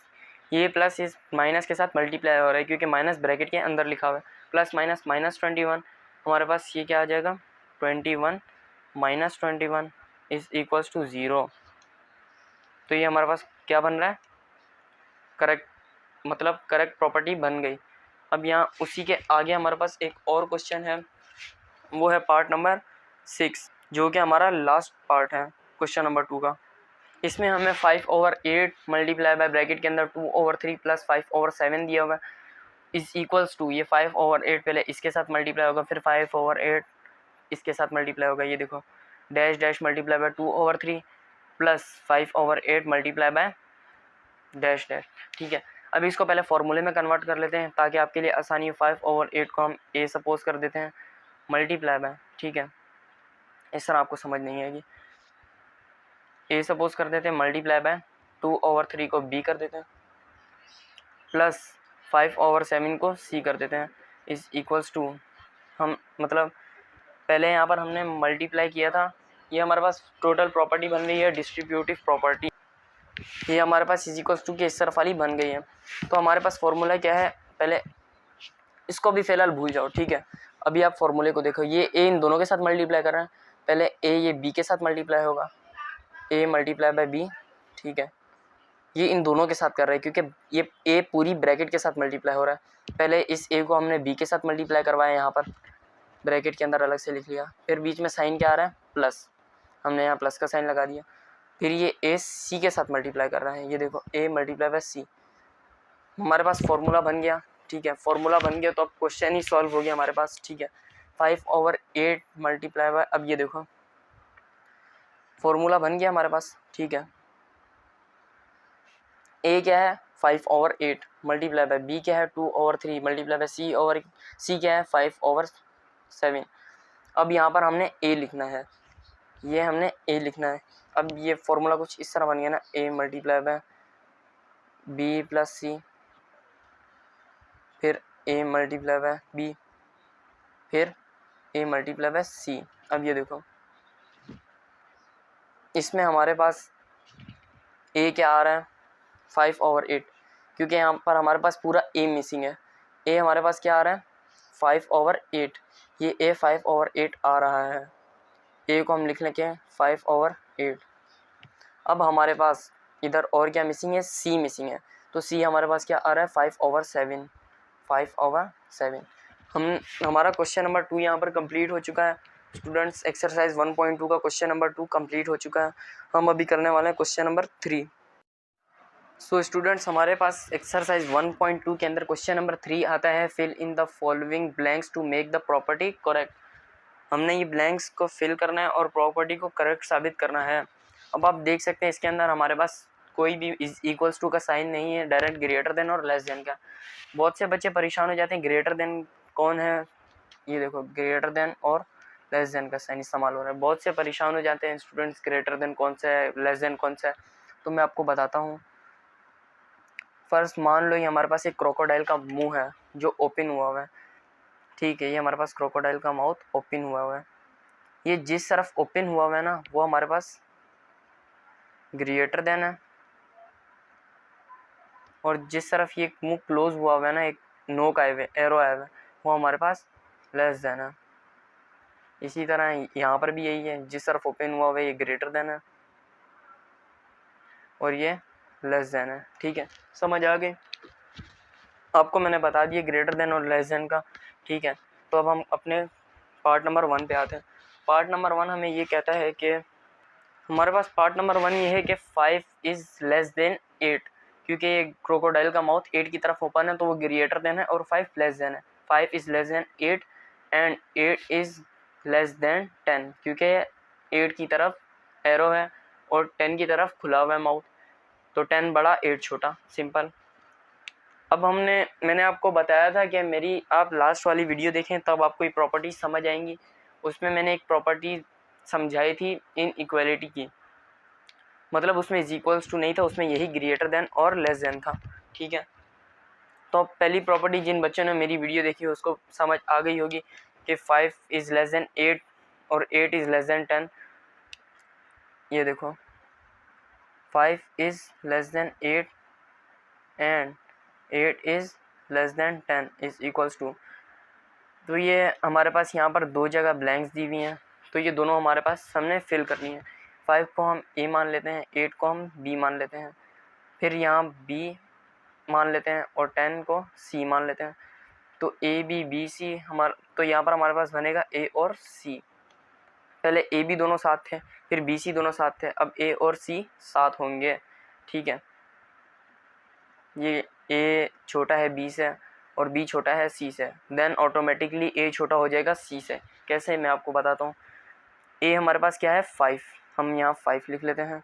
ये प्लस इस माइनस के साथ मल्टीप्लाई हो रहा है, क्योंकि माइनस ब्रैकेट के अंदर लिखा हुआ है, प्लस माइनस -21, हमारे पास ये क्या आ जाएगा, 21 -21 इज़ इक्वल्स टू 0। तो ये हमारे पास क्या बन रहा है, करेक्ट, मतलब करेक्ट प्रॉपर्टी बन गई। अब यहाँ उसी के आगे हमारे पास एक और क्वेश्चन है, वो है पार्ट नंबर 6, जो कि हमारा लास्ट पार्ट है क्वेश्चन नंबर 2 का। इसमें हमें 5/8 मल्टीप्लाई बाय ब्रैकेट के अंदर 2/3 प्लस 5/7 दिया हुआ है इज़ इक्वल्स टू, ये 5/8 पहले इसके साथ मल्टीप्लाई होगा, फिर 5/8 इसके साथ मल्टीप्लाई होगा, ये देखो dash dash multiply by 2/3 plus 5/8 multiply by dash dash, ठीक है। अभी इसको पहले फॉर्मूले में कन्वर्ट कर लेते हैं ताकि आपके लिए आसानी हो। 5/8 को हम ए सपोज कर देते हैं मल्टीप्लाई बाय, ठीक है, इस तरह आपको समझ नहीं आएगी। ए सपोज कर देते हैं मल्टीप्लाई बाय 2/3 को बी कर देते हैं प्लस 5/7 को सी कर देते हैं इज इक्वल्स टू, हम मतलब पहले यहाँ पर हमने मल्टीप्लाई किया था, ये हमारे पास टोटल प्रॉपर्टी बन रही है डिस्ट्रीब्यूटिव प्रॉपर्टी, ये हमारे पास इज इक्वल्स टू की इस तरफ वाली बन गई है। तो हमारे पास फॉर्मूला क्या है, पहले इसको भी फ़िलहाल भूल जाओ, ठीक है। अभी आप फॉर्मूले को देखो, ये ए इन दोनों के साथ मल्टीप्लाई कर रहे हैं, पहले ए ये बी के साथ मल्टीप्लाई होगा, ए मल्टीप्लाई बाय बी, ठीक है। ये इन दोनों के साथ कर रहे हैं क्योंकि ये ए पूरी ब्रैकेट के साथ मल्टीप्लाई हो रहा है। पहले इस ए को हमने बी के साथ मल्टीप्लाई करवाया, यहाँ पर ब्रैकेट के अंदर अलग से लिख लिया, फिर बीच में साइन क्या आ रहा है प्लस, हमने यहाँ प्लस का साइन लगा दिया, फिर ये ए सी के साथ मल्टीप्लाई कर रहा है, ये देखो ए मल्टीप्लाई बाय सी, हमारे पास फॉर्मूला बन गया, ठीक है। फॉर्मूला बन गया तो अब क्वेश्चन ही सॉल्व हो गया हमारे पास, ठीक है। 5/8 मल्टीप्लाई बाय, अब ये देखो फॉर्मूला बन गया हमारे पास, ठीक है। ए क्या है 5/8 मल्टीप्लाई बाय बी क्या है 2/3 मल्टीप्लाई बाय सी क्या है 5/7। अब यहाँ पर हमने ए लिखना है, ये हमने ए लिखना है। अब ये फॉर्मूला कुछ इस तरह बन गया ना, ए मल्टीप्लाई बाय बी प्लस सी, फिर ए मल्टीप्लाई बाय बी, फिर ए मल्टीप्लाई बाय सी। अब ये देखो इसमें हमारे पास ए क्या आ रहा है 5/8, क्योंकि यहाँ पर हमारे पास पूरा ए मिसिंग है। ए हमारे पास क्या आ रहा है 5/8, ये ए 5/8 आ रहा है, ए को हम लिख लेंगे 5/8। अब हमारे पास इधर और क्या मिसिंग है, सी मिसिंग है, तो सी हमारे पास क्या आ रहा है 5/7, 5/7। हमारा क्वेश्चन नंबर 2 यहाँ पर कंप्लीट हो चुका है स्टूडेंट्स। एक्सरसाइज 1.2 का क्वेश्चन नंबर 2 कंप्लीट हो चुका है। हम अभी करने वाले हैं क्वेश्चन नंबर 3। सो स्टूडेंट्स हमारे पास एक्सरसाइज 1.2 के अंदर क्वेश्चन नंबर 3 आता है, fill in the following blanks to make the property correct. हमने ये ब्लैंक्स को फिल करना है और प्रॉपर्टी को करेक्ट साबित करना है। अब आप देख सकते हैं इसके अंदर हमारे पास कोई भी इक्वल्स टू का साइन नहीं है, डायरेक्ट ग्रेटर देन और लेस देन का। बहुत से बच्चे परेशान हो जाते हैं ग्रेटर देन कौन है, ये देखो ग्रेटर देन और लेस देन का साइन इस्तेमाल हो रहा है। बहुत से परेशान हो जाते हैं स्टूडेंट्स ग्रेटर देन कौन सा है, लेस देन कौन सा है। तो मैं आपको बताता हूँ। फर्स्ट मान लो ये हमारे पास एक क्रोकोडाइल का मुंह है जो ओपन हुआ हुआ है, ठीक है। ये हमारे पास क्रोकोडाइल का माउथ ओपन हुआ हुआ है, ये जिस तरफ ओपन हुआ हुआ है ना वो हमारे पास ग्रेटर देन है, और जिस तरफ ये मुंह क्लोज हुआ हुआ है ना, एक नोक आए हुए एरो आए हुए, वो हमारे पास लेस देन है। इसी तरह यहाँ पर भी यही है, जिस तरफ ओपन हुआ हुआ है ये ग्रेटर देन है और ये लेस देन है, ठीक है। समझ आ गई आपको, मैंने बता दिया ग्रेटर देन और लेस देन का, ठीक है। तो अब हम अपने पार्ट नंबर 1 पे आते हैं। पार्ट नंबर 1 हमें ये कहता है कि हमारे पास पार्ट नंबर 1 ये है कि 5 इज़ लेस देन 8, क्योंकि ये क्रोकोडाइल का माउथ 8 की तरफ ओपन है तो वो ग्रेटर देन है और 5 लेस देन है। 5 is less than 8 and 8 is less than 10, क्योंकि 8 की तरफ एरो है और 10 की तरफ खुला हुआ है माउथ, तो 10 बड़ा 8 छोटा, सिंपल। अब मैंने आपको बताया था कि मेरी आप लास्ट वाली वीडियो देखें तब आपको ये प्रॉपर्टी समझ आएंगी। उसमें मैंने एक प्रॉपर्टी समझाई थी इन इक्वलिटी की, मतलब उसमें इज इक्वल्स टू नहीं था, उसमें यही ग्रेटर देन और लेस देन था, ठीक है। तो पहली प्रॉपर्टी जिन बच्चों ने मेरी वीडियो देखी उसको समझ आ गई होगी कि 5 इज़ लेस देन 8 और 8 इज़ लेस देन 10। ये देखो 5 is less than 8 and 8 is less than 10 is equals to, तो ये हमारे पास यहाँ पर दो जगह ब्लैंक्स दी हुई हैं, तो ये दोनों हमारे पास हमने फिल करनी है। 5 को हम ए मान लेते हैं, 8 को हम बी मान लेते हैं, फिर यहाँ बी मान लेते हैं और 10 को सी मान लेते हैं। तो ए बी बी सी तो यहाँ पर हमारे पास बनेगा ए और सी। पहले ए बी दोनों साथ थे, फिर बी सी दोनों साथ थे, अब ए और सी साथ होंगे, ठीक है। ये ए छोटा है बी से और बी छोटा है सी से, देन ऑटोमेटिकली ए छोटा हो जाएगा सी से। कैसे, मैं आपको बताता हूँ। ए हमारे पास क्या है 5, हम यहाँ 5 लिख लेते हैं,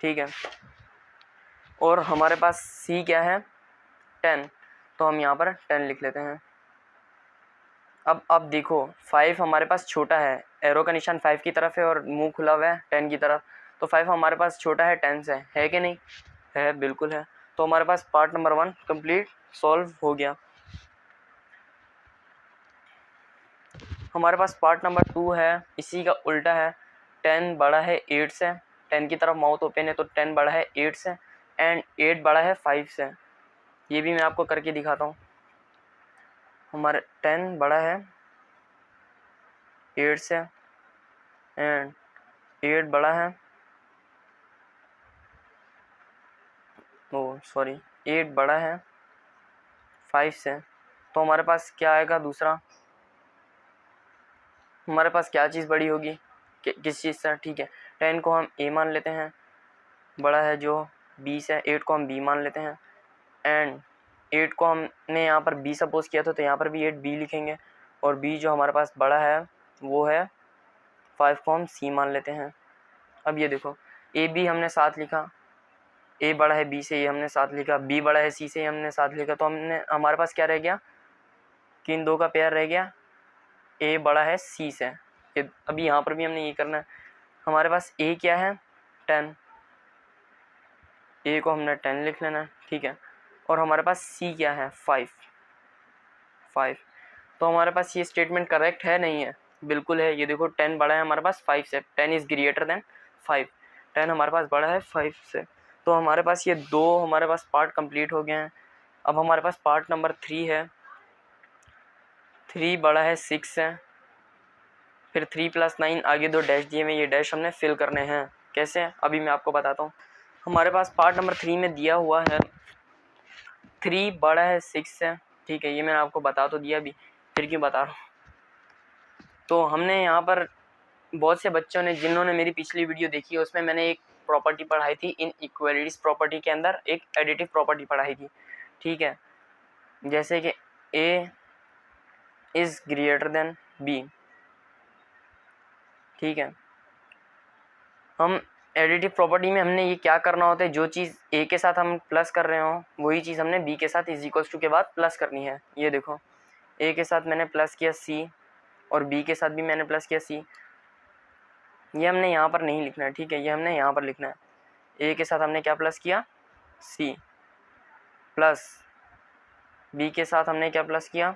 ठीक है। और हमारे पास सी क्या है 10, तो हम यहाँ पर 10 लिख लेते हैं। अब देखो 5 हमारे पास छोटा है, एरो का निशान 5 की तरफ है और मुंह खुला हुआ है 10 की तरफ, तो 5 हमारे पास छोटा है 10 से, है कि नहीं? है, बिल्कुल है। तो हमारे पास पार्ट नंबर 1 कंप्लीट सॉल्व हो गया। हमारे पास पार्ट नंबर 2 है, इसी का उल्टा है। 10 बड़ा है 8 से, 10 की तरफ माउथ ओपन है तो 10 बड़ा है 8 से एंड 8 बड़ा है 5 से। ये भी मैं आपको करके दिखाता हूँ। हमारे 10 बड़ा है 8 से एंड 8 बड़ा है 8 बड़ा है 5 से। तो हमारे पास क्या आएगा दूसरा, हमारे पास क्या चीज़ बड़ी होगी किस चीज़ से? ठीक है, 10 को हम a मान लेते हैं, बड़ा है जो 20 है। 8 को हम b मान लेते हैं एंड 8 को हमने यहाँ पर b सपोज किया था तो यहाँ पर भी 8 b लिखेंगे, और b जो हमारे पास बड़ा है वो है 5 को हम c मान लेते हैं। अब ये देखो a b हमने साथ लिखा, a बड़ा है b से, ये हमने साथ लिखा, b बड़ा है c से, ये हमने साथ लिखा। तो हमारे पास क्या रह गया, किन दो का पेयर रह गया, a बड़ा है c से। अभी यहाँ पर भी हमने ये करना है। हमारे पास a क्या है 10, a को हमने 10 लिख लेना है, ठीक है। और हमारे पास c क्या है 5। तो हमारे पास ये स्टेटमेंट करेक्ट है नहीं है? बिल्कुल है। ये देखो 10 बड़ा है हमारे पास 5 से, 10 इज़ ग्रेटर देन 5, 10 हमारे पास बड़ा है 5 से। तो हमारे पास ये दो हमारे पास पार्ट कंप्लीट हो गए हैं। अब हमारे पास पार्ट नंबर 3 है। 3 बड़ा है 6 से, फिर 3 + 9 आगे दो डैश दिए हुए, ये डैश हमने फिल करने हैं। कैसे? अभी मैं आपको बताता हूँ। हमारे पास पार्ट नंबर 3 में दिया हुआ है 3 बड़ा है 6 से, ठीक है। ये मैंने आपको बता तो दिया, अभी फिर क्यों बता रहा हूँ। तो हमने यहाँ पर बहुत से बच्चों ने, जिन्होंने मेरी पिछली वीडियो देखी है, उसमें मैंने एक प्रॉपर्टी पढ़ाई थी, इन इक्वालिटीज प्रॉपर्टी के अंदर एक एडिटिव प्रॉपर्टी पढ़ाई थी, ठीक है। जैसे कि a is greater than b, ठीक है। हम एडिटिव प्रॉपर्टी में हमने ये क्या करना होता है, जो चीज़ a के साथ हम प्लस कर रहे हो वही चीज़ हमने b के साथ इज टू के बाद प्लस करनी है। ये देखो a के साथ मैंने प्लस किया c और b के साथ भी मैंने प्लस किया c। ये हमने यहाँ पर नहीं लिखना है, ठीक है, ये हमने यहाँ पर लिखना है। a के साथ हमने क्या प्लस किया c, प्लस b के साथ हमने क्या प्लस किया,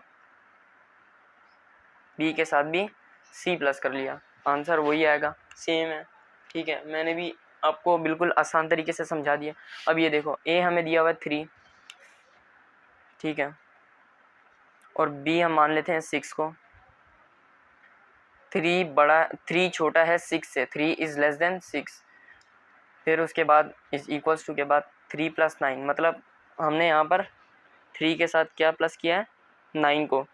b के साथ भी c प्लस कर लिया। आंसर वही आएगा, सेम है, ठीक है। मैंने भी आपको बिल्कुल आसान तरीके से समझा दिया। अब ये देखो a हमें दिया हुआ है 3, ठीक है, और b हम मान लेते हैं 6 को। 3 छोटा है 6 से, 3 इज़ लेस देन 6। फिर उसके बाद इज इक्वल्स टू के बाद 3 + 9, मतलब हमने यहाँ पर 3 के साथ क्या प्लस किया है 9 को,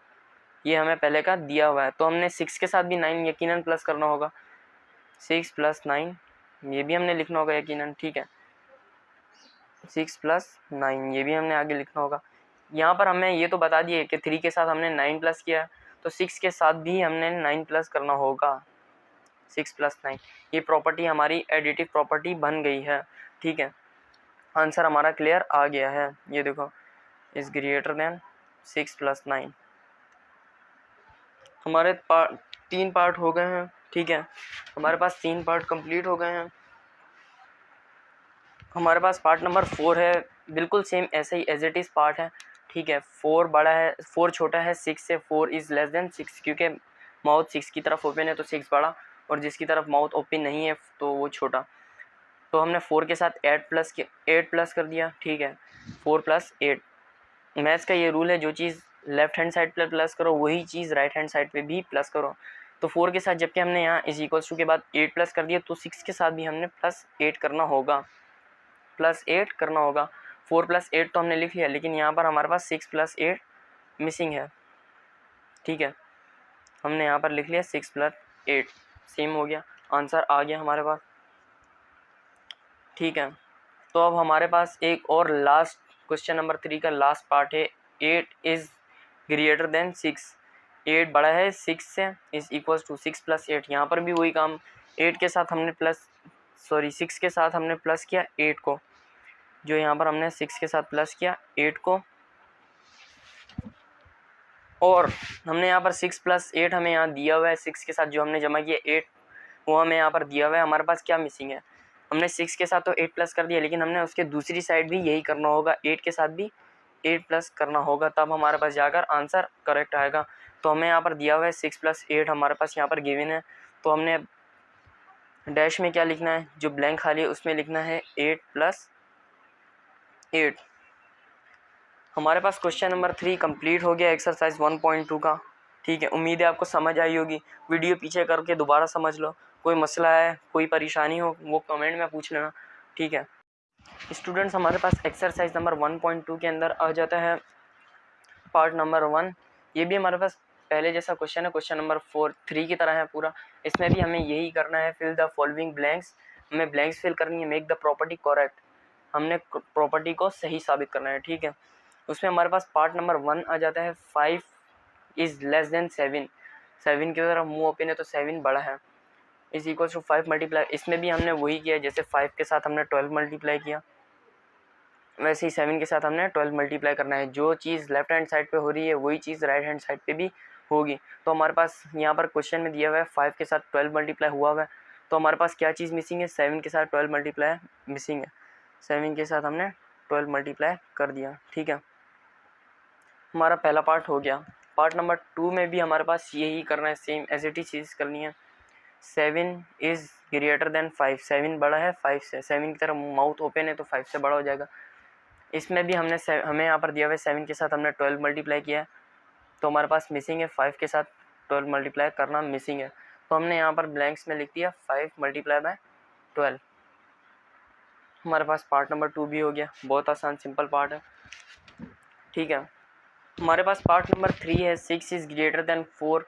ये हमें पहले का दिया हुआ है, तो हमने 6 के साथ भी 9 यकीनन प्लस करना होगा। 6 + 9 ये भी हमने लिखना होगा यकीनन, ठीक है। 6 + 9 ये भी हमने आगे लिखना होगा। यहाँ पर हमें ये तो बता दिए कि 3 के साथ हमने 9 प्लस किया, तो 6 के साथ भी हमने 9 प्लस करना होगा। 6 + 9 ये प्रॉपर्टी हमारी एडिटिव प्रॉपर्टी बन गई है, ठीक है। आंसर हमारा क्लियर आ गया है। ये देखो इज़ ग्रेटर देन 6 + 9। हमारे 3 पार्ट हो गए हैं, ठीक है। हमारे पास 3 पार्ट कंप्लीट हो गए हैं। हमारे पास पार्ट नंबर 4 है, बिल्कुल सेम ऐसे ही एज इट इज़ पार्ट है, ठीक है। 4 छोटा है 6 से, 4 इज़ लेस देन 6, क्योंकि माउथ 6 की तरफ ओपन है तो 6 बड़ा, और जिसकी तरफ माउथ ओपन नहीं है तो वो छोटा। तो हमने 4 के साथ 8 प्लस कर दिया, ठीक है। 4 + 8, मैथ्स का ये रूल है, जो चीज़ लेफ्ट हैंड साइड पर प्लस करो वही चीज़ राइट हैंड साइड पे भी प्लस करो। तो 4 के साथ जबकि हमने यहाँ इज इक्वल्स टू के बाद 8 प्लस कर दिया, तो 6 के साथ भी हमने +8 करना होगा, +8 करना होगा। 4 + 8 तो हमने लिख लिया, लेकिन यहाँ पर हमारे पास 6 + 8 मिसिंग है, ठीक है। हमने यहाँ पर लिख लिया 6 + 8, सेम हो गया, आंसर आ गया हमारे पास, ठीक है। तो अब हमारे पास एक और लास्ट क्वेश्चन नंबर 3 का लास्ट पार्ट है। 8 इज़ ग्रेटर देन 6, 8 बड़ा है 6 से, इज़ इक्वल्स टू 6 + 8। यहाँ पर भी वही काम, 8 के साथ हमने 6 के साथ हमने प्लस किया 8 को, जो यहाँ पर हमने 6 के साथ प्लस किया 8 को, और हमने यहाँ पर 6 + 8 हमें यहाँ दिया हुआ है, 6 के साथ जो हमने जमा किया 8 वो हमें यहाँ पर दिया हुआ है। हमारे पास क्या मिसिंग है, हमने 6 के साथ तो 8 प्लस कर दिया, लेकिन हमने उसके दूसरी साइड भी यही करना होगा, 8 के साथ भी 8 प्लस करना होगा, तब हमारे पास जाकर आंसर करेक्ट आएगा। तो हमें यहाँ पर दिया हुआ है 6 + 8 हमारे पास यहाँ पर गिवन है। तो हमने डैश में क्या लिखना है, जो ब्लैंक खाली है उसमें लिखना है 8 + 8। हमारे पास क्वेश्चन नंबर 3 कंप्लीट हो गया एक्सरसाइज 1.2 का। ठीक है, उम्मीद है आपको समझ आई होगी। वीडियो पीछे करके दोबारा समझ लो, कोई मसला है कोई परेशानी हो वो कमेंट में पूछ लेना। ठीक है स्टूडेंट्स, हमारे पास एक्सरसाइज नंबर 1.2 के अंदर आ जाता है पार्ट नंबर 1। ये भी हमारे पास पहले जैसा क्वेश्चन है, क्वेश्चन नंबर 3 की तरह है पूरा। इसमें भी हमें यही करना है, फिल द फॉलोइंग ब्लैंक्स। हमें ब्लैंक्स फिल करनी है, मेक द प्रॉपर्टी करेक्ट। हमने प्रॉपर्टी को सही साबित करना है। ठीक है, उसमें हमारे पास पार्ट नंबर 1 आ जाता है 5 इज़ लेस देन 7। 7 की तरफ मुँह ओपन है तो 7 बड़ा है, इज इक्वल टू 5 मल्टीप्लाई। इसमें भी हमने वही किया, जैसे 5 के साथ हमने 12 मल्टीप्लाई किया, वैसे ही 7 के साथ हमने 12 मल्टीप्लाई करना है। जो चीज़ लेफ्ट हैंड साइड पे हो रही है वही चीज़ राइट हैंड साइड पे भी होगी। तो हमारे पास यहाँ पर क्वेश्चन में दिया हुआ है 5 के साथ 12 मल्टीप्लाई हुआ हुआ है, तो हमारे पास क्या चीज़ मिसिंग है, 7 के साथ 12 मल्टीप्लाई मिसिंग है। 7 के साथ हमने 12 मल्टीप्लाई कर दिया। ठीक है, हमारा पहला पार्ट हो गया। पार्ट नंबर 2 में भी हमारे पास यही करना है, सेम एज इट इज चीज़ करनी है। 7 इज़ ग्रेटर देन 5। 7 बड़ा है 5 से, 7 की तरफ माउथ ओपन है तो 5 से बड़ा हो जाएगा। इसमें भी हमें यहाँ पर दिया हुआ है 7 के साथ हमने 12 मल्टीप्लाई किया है, तो हमारे पास मिसिंग है 5 के साथ 12 मल्टीप्लाई करना मिसिंग है। तो हमने यहाँ पर ब्लैंक्स में लिख दिया 5 × 12। हमारे पास पार्ट नंबर 2 भी हो गया, बहुत आसान सिंपल पार्ट है। ठीक है, हमारे पास पार्ट नंबर 3 है, 6 इज़ ग्रेटर देन 4।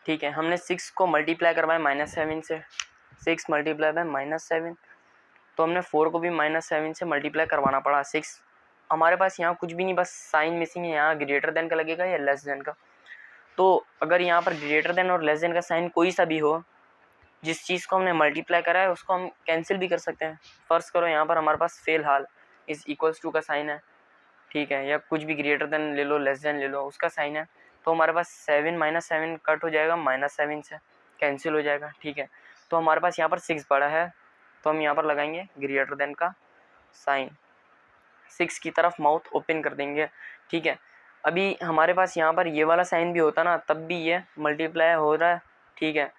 ठीक है, हमने 6 को मल्टीप्लाई करवाया -7 से, 6 मल्टीप्लाई बाय -7, तो हमने 4 को भी -7 से मल्टीप्लाई करवाना पड़ा। 6 हमारे पास यहाँ कुछ भी नहीं, बस साइन मिसिंग है, यहाँ ग्रेटर देन का लगेगा या लेस देन का। तो अगर यहाँ पर ग्रेटर देन और लेस देन का साइन कोई सा भी हो, जिस चीज़ को हमने मल्टीप्लाई करा है उसको हम कैंसिल भी कर सकते हैं। फर्स्ट करो यहाँ पर हमारे पास फ़िलहाल इज़ इक्वल्स टू का साइन है। ठीक है, या कुछ भी ग्रेटर देन ले लो, लेस देन ले लो, उसका साइन है। तो हमारे पास 7 -7 कट हो जाएगा, -7 से कैंसिल हो जाएगा। ठीक है, तो हमारे पास यहाँ पर 6 बड़ा है, तो हम यहाँ पर लगाएंगे ग्रेटर देन का साइन, 6 की तरफ माउथ ओपन कर देंगे। ठीक है, अभी हमारे पास यहाँ पर ये वाला साइन भी होता ना, तब भी ये मल्टीप्लाई हो रहा है। ठीक है,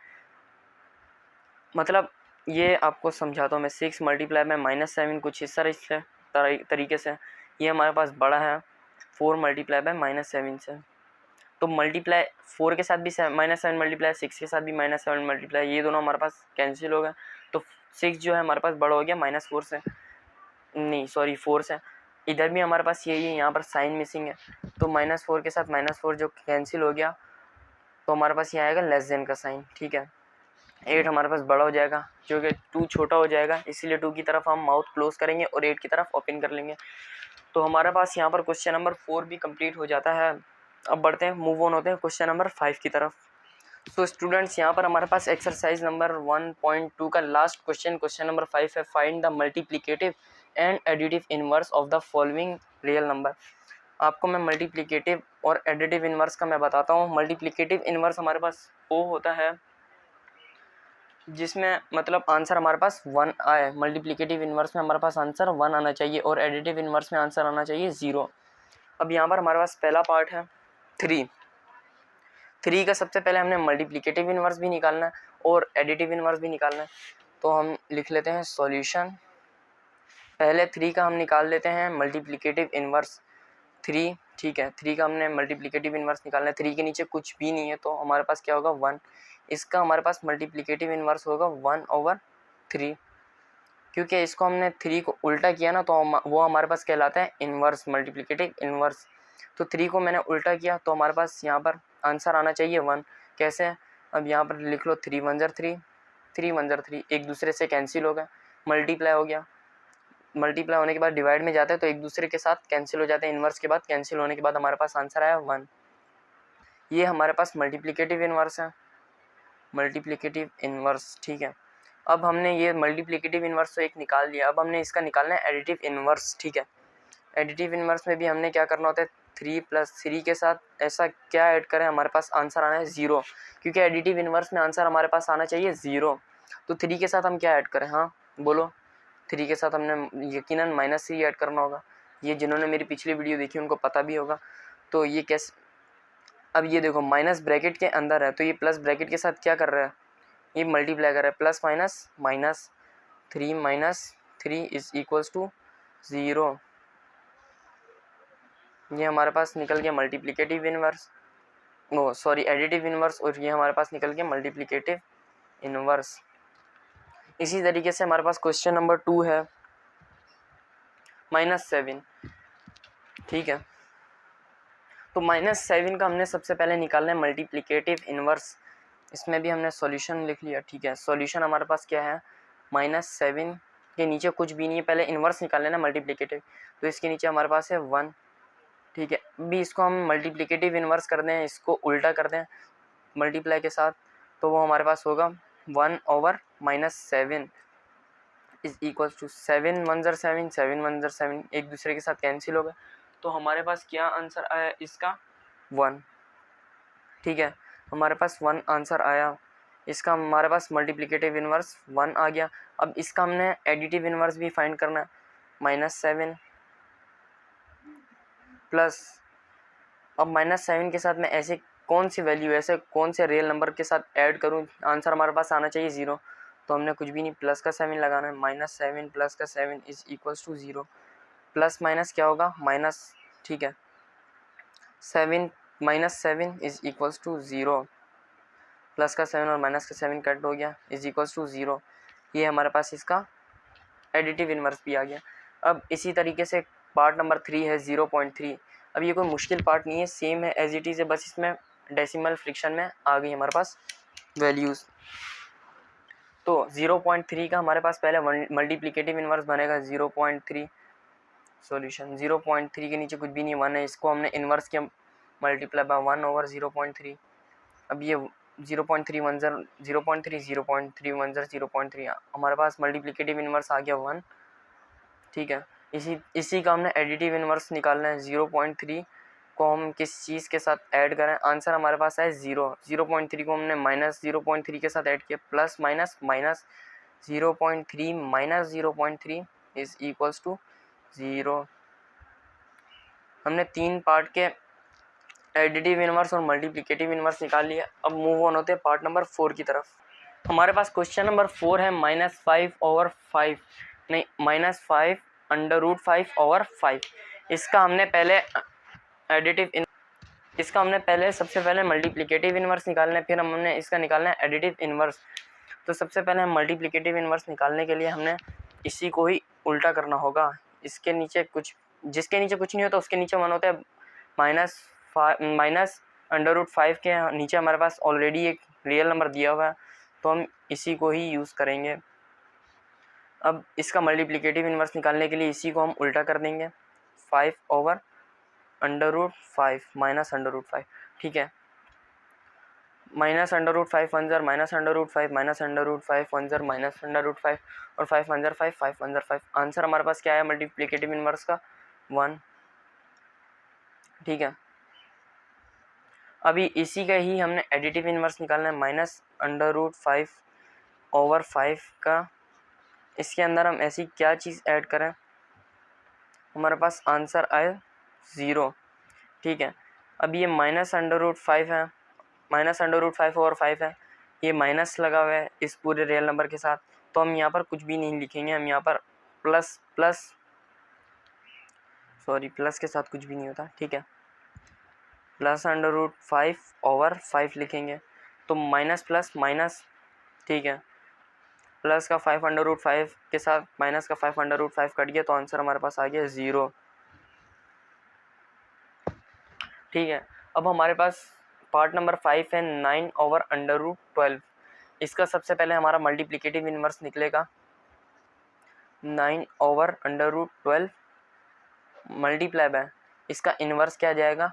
मतलब ये आपको समझाता हूँ मैं, 6 मल्टीप्लाई में -7 कुछ इस तरीके से ये हमारे पास बड़ा है 4 मल्टीप्लाई बाय -7 से। तो मल्टीप्लाई 4 के साथ भी -7 मल्टीप्लाई, 6 के साथ भी -7 मल्टीप्लाई, ये दोनों हमारे पास कैंसिल हो गए। तो 6 जो है हमारे पास बड़ा हो गया -4 से, नहीं सॉरी 4 से। इधर भी हमारे पास यही है, यहाँ पर साइन मिसिंग है, तो -4 के साथ -4 जो कैंसिल हो गया, तो हमारे पास ये आएगा लेस देन का साइन। ठीक है, 8 हमारे पास बड़ा हो जाएगा, जो कि 2 छोटा हो जाएगा, इसीलिए 2 की तरफ हम माउथ क्लोज करेंगे और 8 की तरफ ओपन कर लेंगे। तो हमारे पास यहाँ पर क्वेश्चन नंबर 4 भी कंप्लीट हो जाता है। अब बढ़ते हैं, मूव ऑन होते हैं क्वेश्चन नंबर 5 की तरफ। तो स्टूडेंट्स, यहाँ पर हमारे पास एक्सरसाइज नंबर 1.2 का लास्ट क्वेश्चन, क्वेश्चन नंबर 5 है, find the multiplicative and additive inverse of the following real number. आपको मैं मल्टीप्लिकेटिव और एडिटिव इनवर्स का मैं बताता हूँ। मल्टीप्लिकेटिव इनवर्स हमारे पास वो होता है जिसमें मतलब आंसर हमारे पास 1 आए। मल्टीप्लिकेटिव इनवर्स में हमारे पास आंसर 1 आना चाहिए और एडिटिव इनवर्स में आंसर आना चाहिए 0। अब यहाँ पर हमारे पास पहला पार्ट है 3 का सबसे पहले हमने मल्टीप्लिकेटिव इनवर्स भी निकालना है और एडिटिव इनवर्स भी निकालना है। तो हम लिख लेते हैं सॉल्यूशन। पहले 3 का हम निकाल लेते हैं मल्टीप्लिकेटिव इनवर्स 3। ठीक है, 3 का हमने मल्टीप्लिकेटिव इनवर्स निकालना है, 3 के नीचे कुछ भी नहीं है, तो हमारे पास क्या होगा 1। इसका हमारे पास मल्टीप्लिकेटिव इनवर्स होगा 1/3, क्योंकि इसको हमने 3 को उल्टा किया ना, तो वो हमारे पास कहलाता है इनवर्स, मल्टीप्लिकेटिव इनवर्स। तो 3 को मैंने उल्टा किया तो हमारे पास यहाँ पर आंसर आना चाहिए 1। कैसे, अब यहाँ पर लिख लो 3 1 3, 3 1 3, एक दूसरे से कैंसिल हो गया, मल्टीप्लाई हो गया, मल्टीप्लाई होने के बाद डिवाइड में जाते हैं तो एक दूसरे के साथ कैंसिल हो जाते हैं, इनवर्स के बाद कैंसिल होने के बाद हमारे पास आंसर आया 1। ये हमारे पास मल्टीप्लिकेटिव इनवर्स है, मल्टीप्लिकेटिव इनवर्स। ठीक है, अब हमने ये मल्टीप्लिकेटिव इनवर्स तो एक निकाल लिया, अब हमने इसका निकालना है एडिटिव इनवर्स। ठीक है, एडिटिव इनवर्स में भी हमने क्या करना होता है, 3 प्लस 3 के साथ ऐसा क्या ऐड करें, हमारे पास आंसर आना है 0, क्योंकि एडिटिव इन्वर्स में आंसर हमारे पास आना चाहिए 0। तो 3 के साथ हम क्या ऐड करें, हाँ बोलो। 3 के साथ हमने यकीनन -3 ऐड करना होगा। ये जिन्होंने मेरी पिछली वीडियो देखी उनको पता भी होगा। तो ये कैसे, अब ये देखो माइनस ब्रैकेट के अंदर है, तो ये प्लस ब्रैकेट के साथ क्या कर रहा है, ये मल्टीप्लाई कर रहा है, plus minus minus 3 is equals to 0। ये हमारे पास निकल गया multiplicative inverse, oh sorry additive inverse, और ये हमारे पास निकल गया मल्टीप्लिकेटिव इन्वर्स। इसी तरीके से हमारे पास क्वेश्चन नंबर 2 है -7, ठीक है। तो -7 का हमने सबसे पहले निकालना है मल्टीप्लिकेटिव इन्वर्स। इसमें भी हमने सॉल्यूशन लिख लिया, ठीक है। सॉल्यूशन हमारे पास क्या है, -7 के नीचे कुछ भी नहीं है, पहले इन्वर्स निकाल लेना मल्टीप्लिकेटिव, तो इसके नीचे हमारे पास है 1, ठीक है। भी इसको हम मल्टीप्लिकेटिव इन्वर्स कर दें, इसको उल्टा कर दें मल्टीप्लाई के साथ, तो वो हमारे पास होगा 1/-7 इज इक्वल टू 7 1 ज़र 7 7 1 ज़र 7 एक दूसरे के साथ कैंसिल हो गए। तो हमारे पास क्या आंसर आया इसका 1, ठीक है। हमारे पास 1 आंसर आया इसका, हमारे पास मल्टीप्लिकेटिव इन्वर्स 1 आ गया। अब इसका हमने एडिटिव इन्वर्स भी फाइंड करना है, -7 प्लस, अब -7 के साथ मैं ऐसे कौन सी वैल्यू, ऐसे कौन से रियल नंबर के साथ ऐड करूं, आंसर हमारे पास आना चाहिए 0। तो हमने कुछ भी नहीं, प्लस का 7 लगाना है, -7 प्लस का 7 is equals to 0। Plus minus क्या होगा, माइनस, ठीक है। 7 -7 इज इक्वल्स टू 0, प्लस का 7 और माइनस का 7 कट हो गया, इज इक्वल्स टू 0। ये हमारे पास इसका एडिटिव इन्वर्स भी आ गया। अब इसी तरीके से पार्ट नंबर 3 है 0.3। अब ये कोई मुश्किल पार्ट नहीं है, सेम है एज इट इज़ है, बस इसमें डेसिमल फ्रिक्शन में आ गई हमारे पास वैल्यूज़। तो 0.3 का हमारे पास पहले मल्टीप्लिकेटिव इन्वर्स बनेगा 0.3। सॉल्यूशन 0.3 के नीचे कुछ भी नहीं, 1 है, इसको हमने इन्वर्स किया मल्टीप्लाई बाय 1/0.3। अब ये 0.3 1 ज़र 0.3 0.3 1 ज़र 0.3, हमारे पास मल्टीप्लिकेटिव इन्वर्स आ गया 1, ठीक है। इसी का हमने एडिटिव इन्वर्स निकालना है। 0.3 को हम किस चीज़ के साथ ऐड करें, आंसर हमारे पास है 0। 0.3 को हमने -0.3 के साथ ऐड किया, plus minus minus 0.3 minus 0.3 is equals to 0। हमने 3 पार्ट के एडिटिव इन्वर्स और मल्टीप्लिकेटिव इन्वर्स निकाल लिया। अब मूव ऑन होते हैं पार्ट नंबर 4 की तरफ। हमारे पास क्वेश्चन नंबर 4 है -5/5, नहीं -5√5/5। इसका हमने पहले सबसे पहले मल्टीप्लिकेटिव इन्वर्स निकालना है, फिर हमने इसका निकालना है एडिटिव इन्वर्स। तो सबसे पहले हम मल्टीप्लिकेटिव इन्वर्स निकालने के लिए हमने इसी को ही उल्टा करना होगा। जिसके नीचे कुछ नहीं होता उसके नीचे 1 होता है। -√5 के नीचे हमारे पास ऑलरेडी एक रियल नंबर दिया हुआ है, तो हम इसी को ही यूज़ करेंगे। अब इसका मल्टीप्लिकेटिव इन्वर्स निकालने के लिए इसी को हम उल्टा कर देंगे, 5/√5 -√5, ठीक है। -√5 1 ज़र -√5 -√5 1 ज़र -√5 और 5 1 ज़र 5 5 1 ज़र 5। आंसर हमारे पास क्या है मल्टीप्लिकेटिव इन्वर्स का 1, ठीक है। अभी इसी का ही हमने एडिटिव इन्वर्स निकालना है, -√5/5 का। इसके अंदर हम ऐसी क्या चीज़ ऐड करें हमारे पास आंसर आए 0, ठीक है। अब ये -√5 है, -√5/5 है, ये माइनस लगा हुआ है इस पूरे रियल नंबर के साथ, तो हम यहाँ पर कुछ भी नहीं लिखेंगे, हम यहाँ पर प्लस के साथ कुछ भी नहीं होता, ठीक है। +√5/5 लिखेंगे, तो माइनस प्लस माइनस, ठीक है। प्लस का 5/5 के साथ माइनस का 5/5 कट गया, तो आंसर हमारे पास आ गया 0, ठीक है। अब हमारे पास पार्ट नंबर 5 है 9/√12। इसका सबसे पहले हमारा मल्टीप्लिकेटिव इन्वर्स निकलेगा 9/√12 मल्टीप्लाई बाय, इसका इन्वर्स क्या जाएगा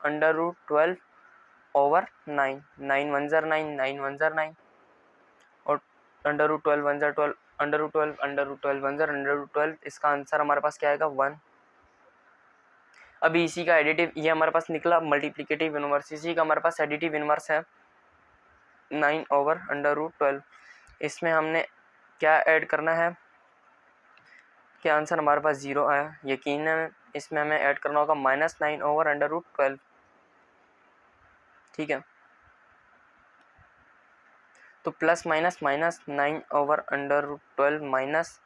√12/9, 9 1 ज़र 9 9 1 ज़र 9 और √12 1 ज़र 12 √12 √12 1 ज़र √12। इसका आंसर हमारे पास क्या आएगा 1। अभी इसी का एडिटिव, ये हमारे पास निकला मल्टीप्लिकेटिव इनवर्स, इसी का हमारे पास एडिटिव इनवर्स है 9/√12। इसमें हमने क्या ऐड करना है, क्या आंसर हमारे पास 0 आया। यकीनन इसमें हमें ऐड करना होगा -9/√12। ठीक है, तो प्लस माइनस माइनस 9/√12 माइनस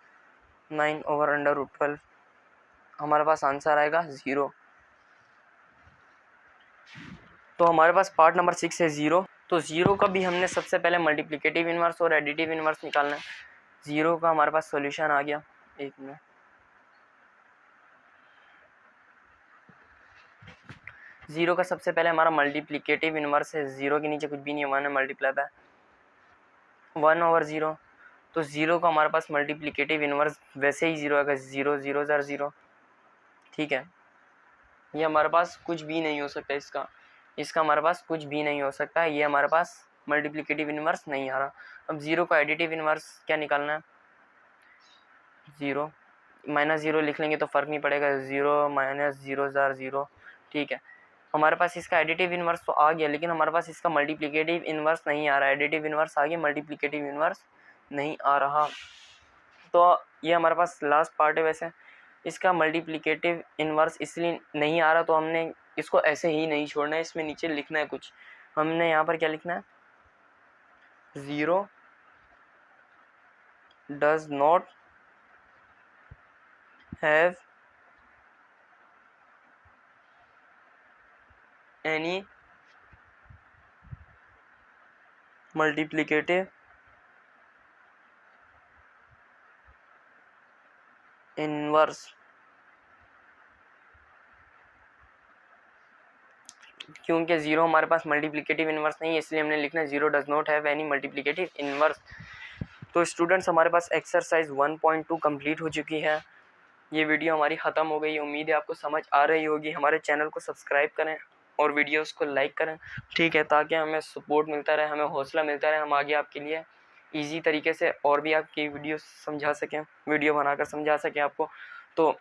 9/√12 हमारे पास आंसर आएगा 0। तो हमारे पास पार्ट नंबर 6 है 0। तो 0 का भी हमने सबसे पहले मल्टीप्लिकेटिव इनवर्स और एडिटिव इनवर्स निकालना है। 0 का हमारे पास सॉल्यूशन आ गया, एक मिनट। 0 का सबसे पहले हमारा मल्टीप्लिकेटिव इनवर्स है, 0 के नीचे कुछ भी नहीं है, 1 मल्टीप्लाई बाय 1/0। तो 0 का हमारे पास मल्टीप्लिकेटिव इनवर्स वैसे ही 0 आएगा, 0 0 0। ठीक है, ये हमारे पास कुछ भी नहीं हो सकता, इसका हमारे पास कुछ भी नहीं हो सकता, ये हमारे पास मल्टीप्लिकेटिव इनवर्स नहीं आ रहा। अब 0 का एडिटिव इनवर्स क्या निकालना है, 0 -0 लिख लेंगे तो फ़र्क नहीं पड़ेगा, 0 - 0 0। ठीक है, हमारे पास इसका एडिटिव इनवर्स तो आ गया, लेकिन हमारे पास इसका मल्टीप्लिकेटिव इनवर्स नहीं आ रहा। एडिटिव इनवर्स आ गया, मल्टीप्लिकेटिव इनवर्स नहीं आ रहा। तो ये हमारे पास लास्ट पार्ट है। वैसे इसका मल्टीप्लिकेटिव इनवर्स इसलिए नहीं आ रहा, तो हमने इसको ऐसे ही नहीं छोड़ना है, इसमें नीचे लिखना है कुछ। हमने यहाँ पर क्या लिखना है, 0 does not have any multiplicative inverse. क्योंकि 0 हमारे पास मल्टीप्लिकेटिव इनवर्स नहीं है, इसलिए हमने लिखना है 0 does not have any multiplicative inverse. तो स्टूडेंट्स, हमारे पास एक्सरसाइज 1.2 कंप्लीट हो चुकी है। ये वीडियो हमारी ख़त्म हो गई। उम्मीद है आपको समझ आ रही होगी। हमारे चैनल को सब्सक्राइब करें और वीडियोस को लाइक करें, ठीक है, ताकि हमें सपोर्ट मिलता रहे, हमें हौसला मिलता रहे, हम आगे आपके लिए इजी तरीके से और भी आपकी वीडियो समझा सकें, वीडियो बनाकर समझा सकें आपको। तो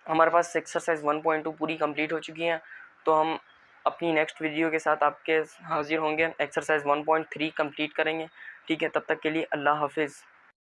हमारे पास एक्सरसाइज 1.2 पूरी कंप्लीट हो चुकी है। तो हम अपनी नेक्स्ट वीडियो के साथ आपके हाजिर होंगे, एक्सरसाइज 1.3 कंप्लीट करेंगे। ठीक है, तब तक के लिए अल्लाह हाफिज़।